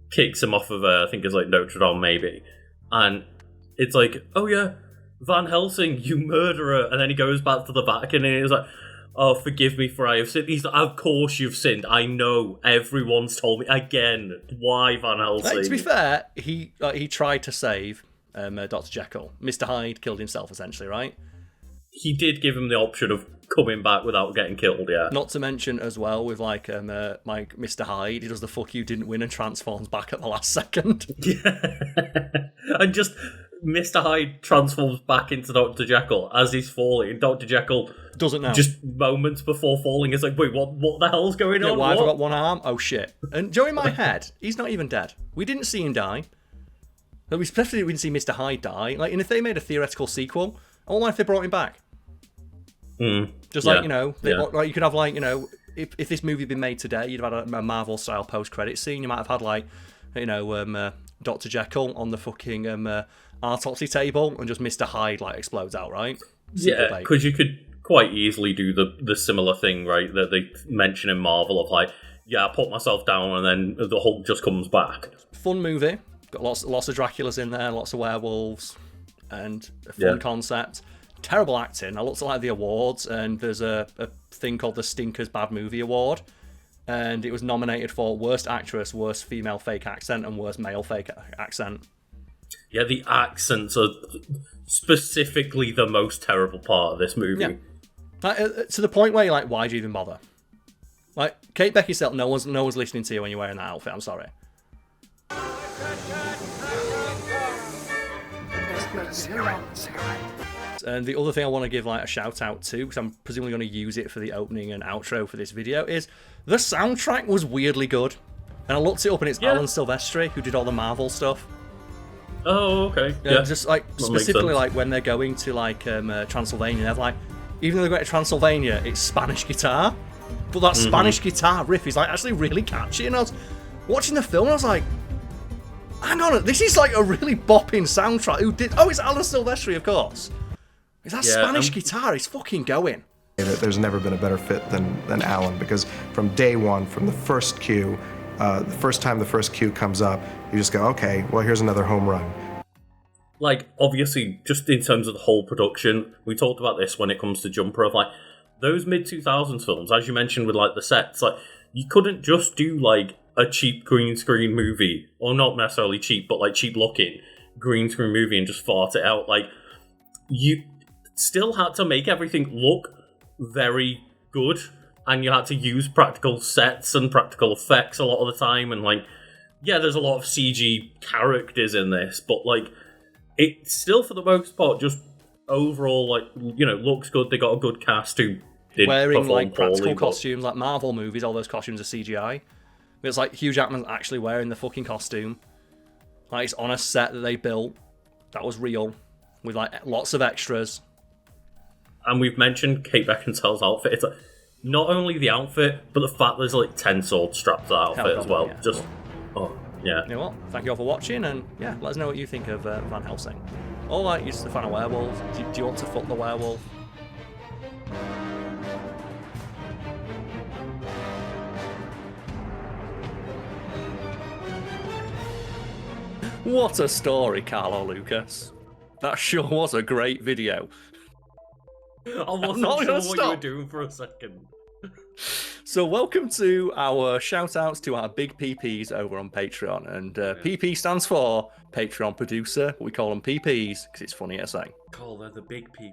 kicks him off of, I think it's, like, Notre Dame, maybe. And it's like, oh yeah, Van Helsing, you murderer. And then he goes back to the Vatican and he's like, oh, forgive me for I have sinned. He's like, of course you've sinned. I know. Everyone's told me. Again, why Van Helsing? To be fair, he tried to save Dr. Jekyll. Mr. Hyde killed himself, essentially, right? He did give him the option of coming back without getting killed, yeah. Not to mention as well with like Mr. Hyde, he does the fuck you didn't win and transforms back at the last second. Yeah. And just Mr. Hyde transforms back into Dr. Jekyll as he's falling. Dr. Jekyll doesn't know. Just moments before falling is like, wait, what the hell's going on? Why have I got one arm? Oh shit. And Joe, in my head, he's not even dead. We didn't see him die. Especially we didn't see Mr. Hyde die. Like, and if they made a theoretical sequel, I wonder if they brought him back. Just like, like you could have like, if this movie had been made today, you'd have had a Marvel style post credit scene. You might have had like, Dr. Jekyll on the fucking autopsy table and just Mr. Hyde like explodes out, right? Yeah, because you could quite easily do the similar thing, right? That they mention in Marvel of like, yeah, I put myself down and then the Hulk just comes back. Fun movie. Got lots of Draculas in there, lots of werewolves, and a fun concept. Terrible acting. I looked at like the awards, and there's a thing called the Stinkers Bad Movie Award, and it was nominated for Worst Actress, Worst Female Fake Accent, and Worst Male Fake Accent. Yeah, the accents are specifically the most terrible part of this movie. Yeah. Like, to the point where you're like, why'd you even bother? Like, Kate Beckinsale, no one's listening to you when you're wearing that outfit, I'm sorry. And the other thing I want to give like a shout out to, because I'm presumably going to use it for the opening and outro for this video, is the soundtrack was weirdly good. And I looked it up and it's Alan Silvestri who did all the Marvel stuff. Oh, okay. Yeah. Just like specifically like when they're going to like Transylvania, they're like, even though they're going to Transylvania, it's Spanish guitar. But that Spanish guitar riff is like actually really catchy. And I was watching the film and I was like, hang on, this is like a really bopping soundtrack. Who did? Oh, it's Alan Silvestri, of course. Is that Spanish guitar? He's fucking going. There's never been a better fit than Alan, because from day one, from the first cue, the first time the first cue comes up, you just go, okay, well, here's another home run. Like, obviously, just in terms of the whole production, we talked about this when it comes to Jumper, of like, those mid-2000s films, as you mentioned with like the sets, like, you couldn't just do like a cheap green screen movie, or not necessarily cheap, but like cheap looking green screen movie and just fart it out. Like, you still had to make everything look very good, and you had to use practical sets and practical effects a lot of the time, and like, yeah, there's a lot of CG characters in this, but like, it still for the most part just overall, like, looks good. They got a good cast who did wearing like poorly, practical costumes, like Marvel movies, all those costumes are CGI. It's like Hugh Jackman's actually wearing the fucking costume. Like, it's on a set that they built that was real, with like lots of extras. And we've mentioned Kate Beckinsale's outfit. It's like, not only the outfit, but the fact there's like 10 swords strapped to the outfit as well. Yeah. Just, yeah. You know what? Thank you all for watching, and yeah, let us know what you think of Van Helsing. Or like, you're just a fan of werewolves. Do you want to fuck the werewolf? What a story, Karl or Lucas. That sure was a great video. I wasn't sure what you were doing for a second. So welcome to our shout-outs to our big PPs over on Patreon. And PP stands for Patreon Producer. We call them PPs because it's funny to say. Carl, they're the big PP.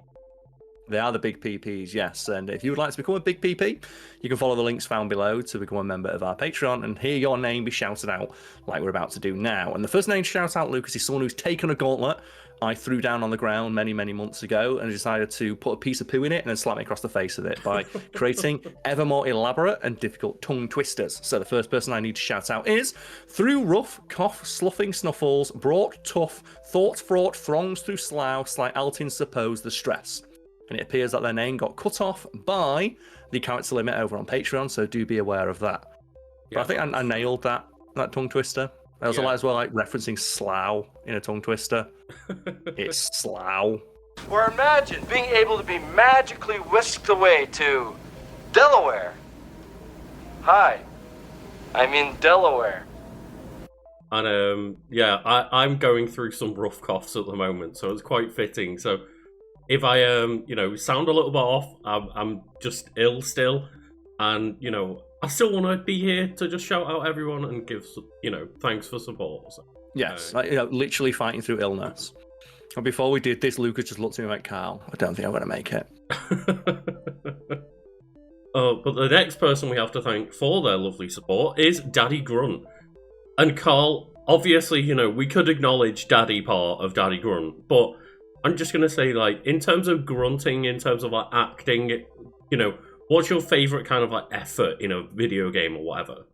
They are the big PPs, yes. And if you would like to become a big PP, you can follow the links found below to become a member of our Patreon and hear your name be shouted out like we're about to do now. And the first name to shout out, Lucas, is someone who's taken a gauntlet I threw down on the ground many, many months ago and decided to put a piece of poo in it and then slap me across the face with it by creating ever more elaborate and difficult tongue twisters. So the first person I need to shout out is through rough, cough, sloughing snuffles, brought tough, thought fraught throngs through slough, slight altins suppose the stress. And it appears that their name got cut off by the character limit over on Patreon, so do be aware of that. But I think I nailed that tongue twister. I also like as well like referencing slough in a tongue twister. It's slough. Or imagine being able to be magically whisked away to Delaware. Hi, I'm in Delaware. And I'm going through some rough coughs at the moment, so it's quite fitting. So if I sound a little bit off, I'm just ill still, and I still want to be here to just shout out everyone and give thanks for support. So, yes, literally fighting through illness. And before we did this, Lucas just looked at me like, Karl, I don't think I'm going to make it. But the next person we have to thank for their lovely support is Daddy Grunt. And Karl, obviously, we could acknowledge Daddy part of Daddy Grunt, but I'm just going to say, in terms of grunting, in terms of, acting, what's your favourite kind of, effort in a video game or whatever?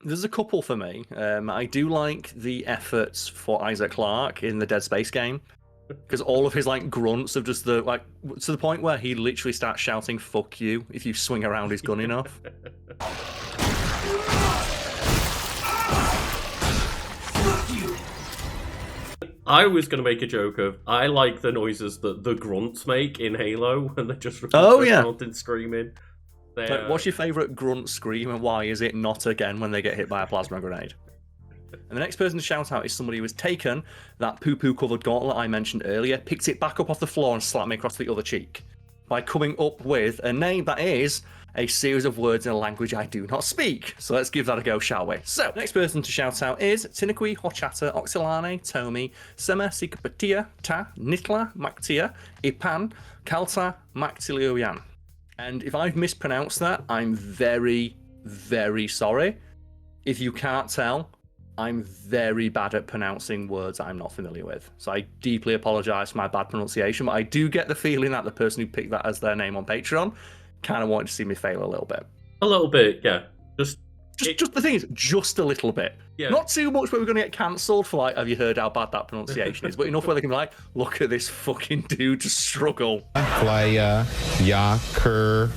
There's a couple for me. I do like the efforts for Isaac Clarke in the Dead Space game, because all of his, grunts of just to the point where he literally starts shouting, fuck you, if you swing around his gun enough. I was going to make a joke of, I like the noises that the grunts make in Halo, and they're just and screaming. What's your favourite grunt scream, and why is it not again when they get hit by a plasma grenade? And the next person to shout out is somebody who has taken that poo-poo covered gauntlet I mentioned earlier, picked it back up off the floor and slapped me across the other cheek by coming up with a name that is a series of words in a language I do not speak. So let's give that a go, shall we? So, next person to shout out is Tinakui, Hochata, Oxilane, Tomi, Sema, Sikapatia, Ta, Nitla, Maktia, Ipan, Kalta, Maktilioyan. And if I've mispronounced that, I'm very, very sorry. If you can't tell, I'm very bad at pronouncing words I'm not familiar with. So I deeply apologise for my bad pronunciation, but I do get the feeling that the person who picked that as their name on Patreon kind of wanted to see me fail a little bit. A little bit, yeah. Just the thing is, just a little bit. Yeah. Not too much where we're going to get cancelled for have you heard how bad that pronunciation is, but enough where they can be like, look at this fucking dude struggle. Playa, Yakur.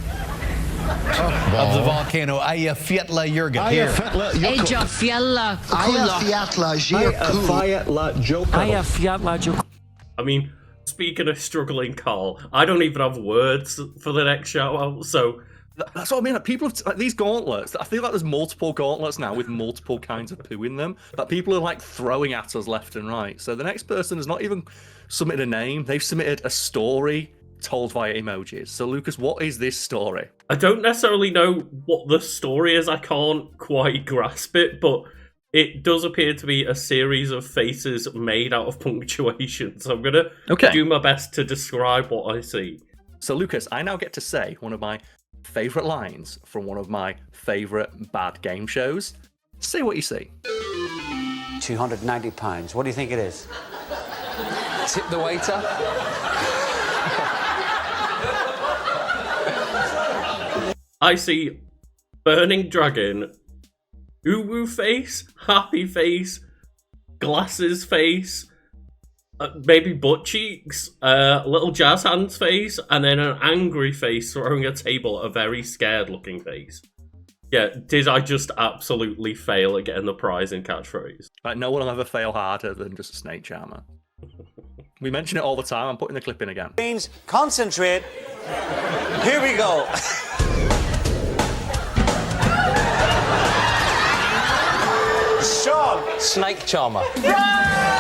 Of the volcano, Aya Fiatla Yurga. Here. Eja Fiatla Aya Fiatla Joku. I mean, speaking of struggling, Karl, I don't even have words for the next shout out, so that's what I mean. People have these gauntlets. I feel like there's multiple gauntlets now with multiple kinds of poo in them that people are throwing at us left and right. So the next person has not even submitted a name; they've submitted a story told via emojis. So Lucas, what is this story? I don't necessarily know what the story is. I can't quite grasp it, but it does appear to be a series of faces made out of punctuation. So I'm gonna do my best to describe what I see. So Lucas, I now get to say one of my favourite lines from one of my favourite bad game shows. Say what you see. £290. What do you think it is? Tip the waiter. I see burning dragon, uwu face, happy face, glasses face, maybe butt cheeks, little jazz hands face, and then an angry face throwing a table, a very scared looking face. Yeah, did I just absolutely fail at getting the prize in catchphrase? No one will ever fail harder than just a snake charmer. We mention it all the time. I'm putting the clip in again. Means concentrate. Here we go. Sean. Snake charmer. Yeah!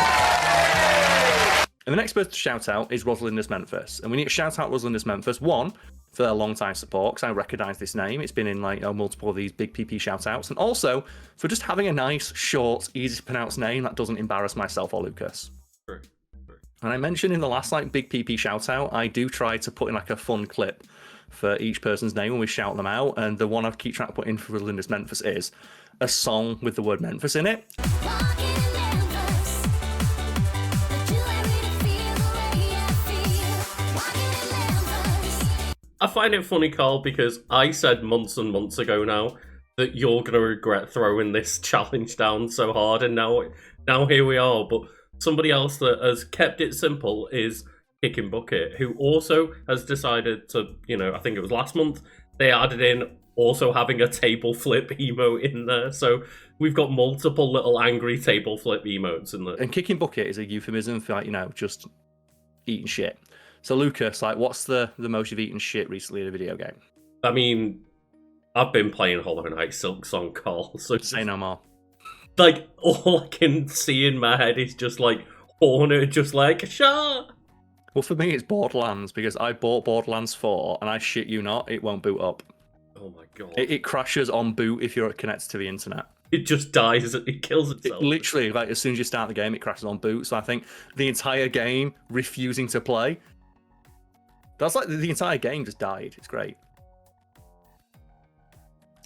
And the next person to shout out is Rosalindus Memphis. And we need to shout out Rosalindus Memphis, one, for their long-time support, because I recognise this name. It's been in like multiple of these big PP shout-outs. And also for just having a nice, short, easy-to-pronounce name that doesn't embarrass myself or Lucas. True. And I mentioned in the last like big PP shout-out, I do try to put in like a fun clip for each person's name when we shout them out. And the one I keep trying to put in for Rosalindus Memphis is a song with the word Memphis in it. I find it funny, Karl, because I said months and months ago now that you're going to regret throwing this challenge down so hard, and now here we are. But somebody else that has kept it simple is Kicking Bucket, who also has decided to, I think it was last month, they added in also having a table flip emote in there. So we've got multiple little angry table flip emotes in there. And Kicking Bucket is a euphemism for, just eating shit. So Lucas, what's the most you've eaten shit recently in a video game? I mean, I've been playing Hollow Knight Silk Song, Karl. So say no more. All I can see in my head is just Hornet, just shut. Well, for me, it's Borderlands, because I bought Borderlands 4, and I shit you not, it won't boot up. Oh my god. It crashes on boot if you're connected to the internet. It just dies, it kills itself. It literally, as soon as you start the game, it crashes on boot. So I think the entire game refusing to play. That's the entire game just died. It's great.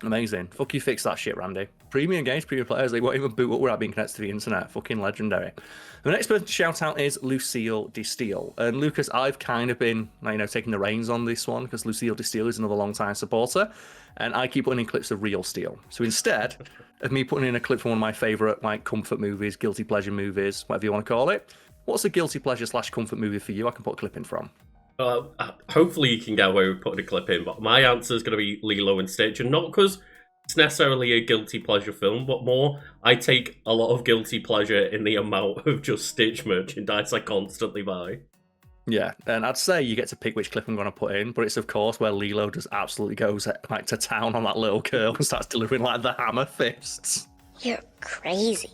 Amazing. Fuck you, fix that shit, Randy. Premium games, premium players, they won't even boot up without being connected to the internet. Fucking legendary. The next person to shout out is Lucille DeSteele. And Lucas, I've kind of been, taking the reins on this one, because Lucille DeSteele is another long-time supporter, and I keep putting in clips of Real Steel. So instead of me putting in a clip from one of my favourite, comfort movies, guilty pleasure movies, whatever you want to call it, what's a guilty pleasure / comfort movie for you I can put a clip in from? Hopefully you can get away with putting a clip in, but my answer is going to be Lilo and Stitch, and not because it's necessarily a guilty pleasure film, but more I take a lot of guilty pleasure in the amount of just Stitch merchandise I constantly buy. Yeah, and I'd say you get to pick which clip I'm going to put in, but it's of course where Lilo just absolutely goes to town on that little girl and starts delivering the hammer fists. You're crazy.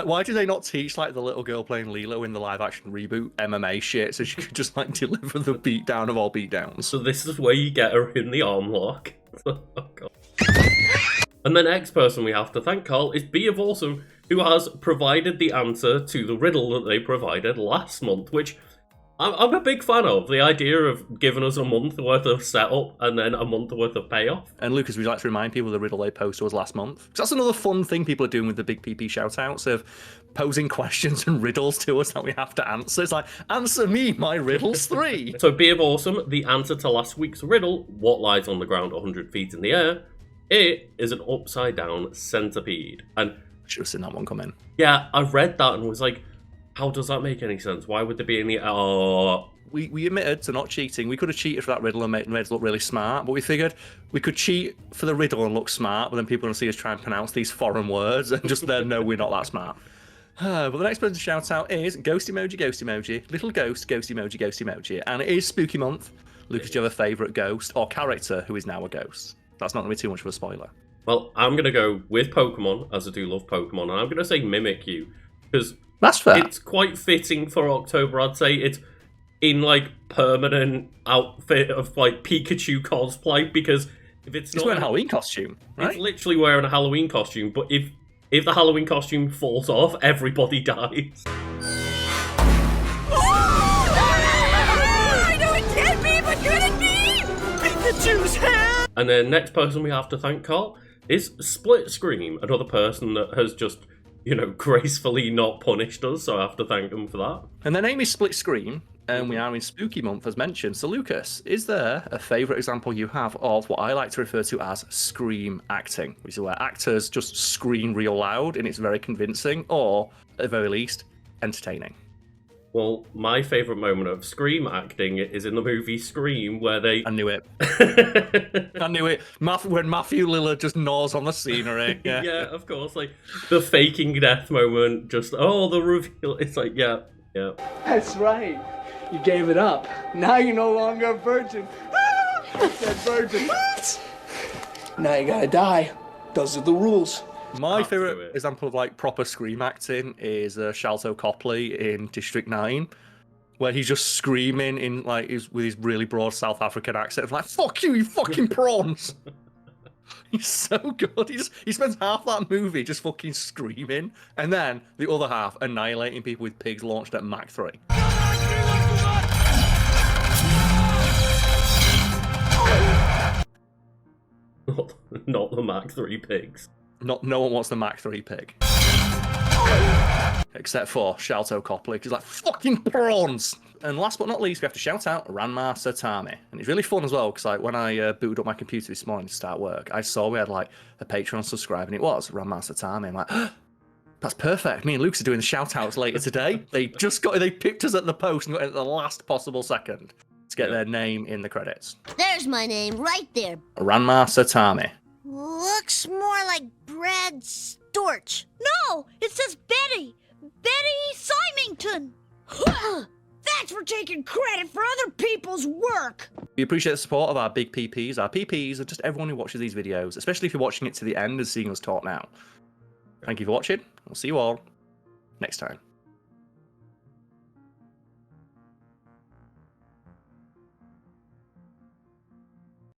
Why do they not teach the little girl playing Lilo in the live action reboot MMA shit so she could just deliver the beatdown of all beatdowns? So this is where you get her in the arm lock. Oh god. And the next person we have to thank, Karl, is Be of Awesome, who has provided the answer to the riddle that they provided last month, which I'm a big fan of. The idea of giving us a month worth of setup and then a month worth of payoff. And Lucas, would you like to remind people of the riddle they posed to us last month? Because that's another fun thing people are doing with the big PP shout-outs of posing questions and riddles to us that we have to answer. It's answer me my riddles 3. So Be of Awesome, the answer to last week's riddle, what lies on the ground 100 feet in the air? It is an upside-down centipede. And should have seen that one come in. Yeah, I read that and was how does that make any sense? Why would there be any... We admitted to not cheating. We could have cheated for that riddle and made it look really smart, but we figured we could cheat for the riddle and look smart, but then people are going to see us try and pronounce these foreign words and just then know we're not that smart. But the next person to shout out is ghost emoji, little ghost emoji, and it is spooky month. Lucas, do you have a favourite ghost or character who is now a ghost? That's not going to be too much of a spoiler. Well, I'm going to go with Pokemon, as I do love Pokemon, and I'm going to say Mimikyu, because that's fair. It's quite fitting for October. I'd say it's in permanent outfit of Pikachu cosplay, because if it's not wearing a Halloween costume, right? It's literally wearing a Halloween costume, but if the Halloween costume falls off, everybody dies. I know it can't be, but could it be? Pikachu's hair! And then next person we have to thank, Karl, is Split Scream, another person that has just, gracefully not punished us, so I have to thank them for that. And their name is Split Scream, and we are in Spooky Month, as mentioned. So, Lucas, is there a favourite example you have of what I like to refer to as scream acting, which is where actors just scream real loud and it's very convincing, or, at the very least, entertaining? Well, my favourite moment of scream acting is in the movie Scream, where they... I knew it. I knew it. When Matthew Lillard just gnaws on the scenery. Yeah, yeah, of course. The faking death moment, just, the reveal. It's yeah. That's right. You gave it up. Now you're no longer a virgin. That virgin. Now you gotta die. Those are the rules. My favourite example of like proper scream acting is Shalto Copley in District 9, where he's just screaming in like with his really broad South African accent, like "Fuck you, you fucking prawns." He's so good. He spends half that movie just fucking screaming, and then the other half annihilating people with pigs launched at Mach 3. Not the Mach 3 pigs. No one wants the Mach 3 pig. Except for Shalto Copley, because he's like, fucking prawns! And last but not least, we have to shout out Ranma Satami. And it's really fun as well, because like when I booted up my computer this morning to start work, I saw we had like a Patreon subscribe, and it was Ranma Satami. I'm like, that's perfect. Me and Lucas are doing the shout outs later today. They picked us at the post and got it at the last possible second to get their name in the credits. There's my name right there. Ranma Satami. Looks more like Brad Storch. No, it says Betty. Betty Symington. Thanks for taking credit for other people's work. We appreciate the support of our big PPs. Our PPs are just everyone who watches these videos, especially if you're watching it to the end and seeing us talk now. Thank you for watching. We'll see you all next time.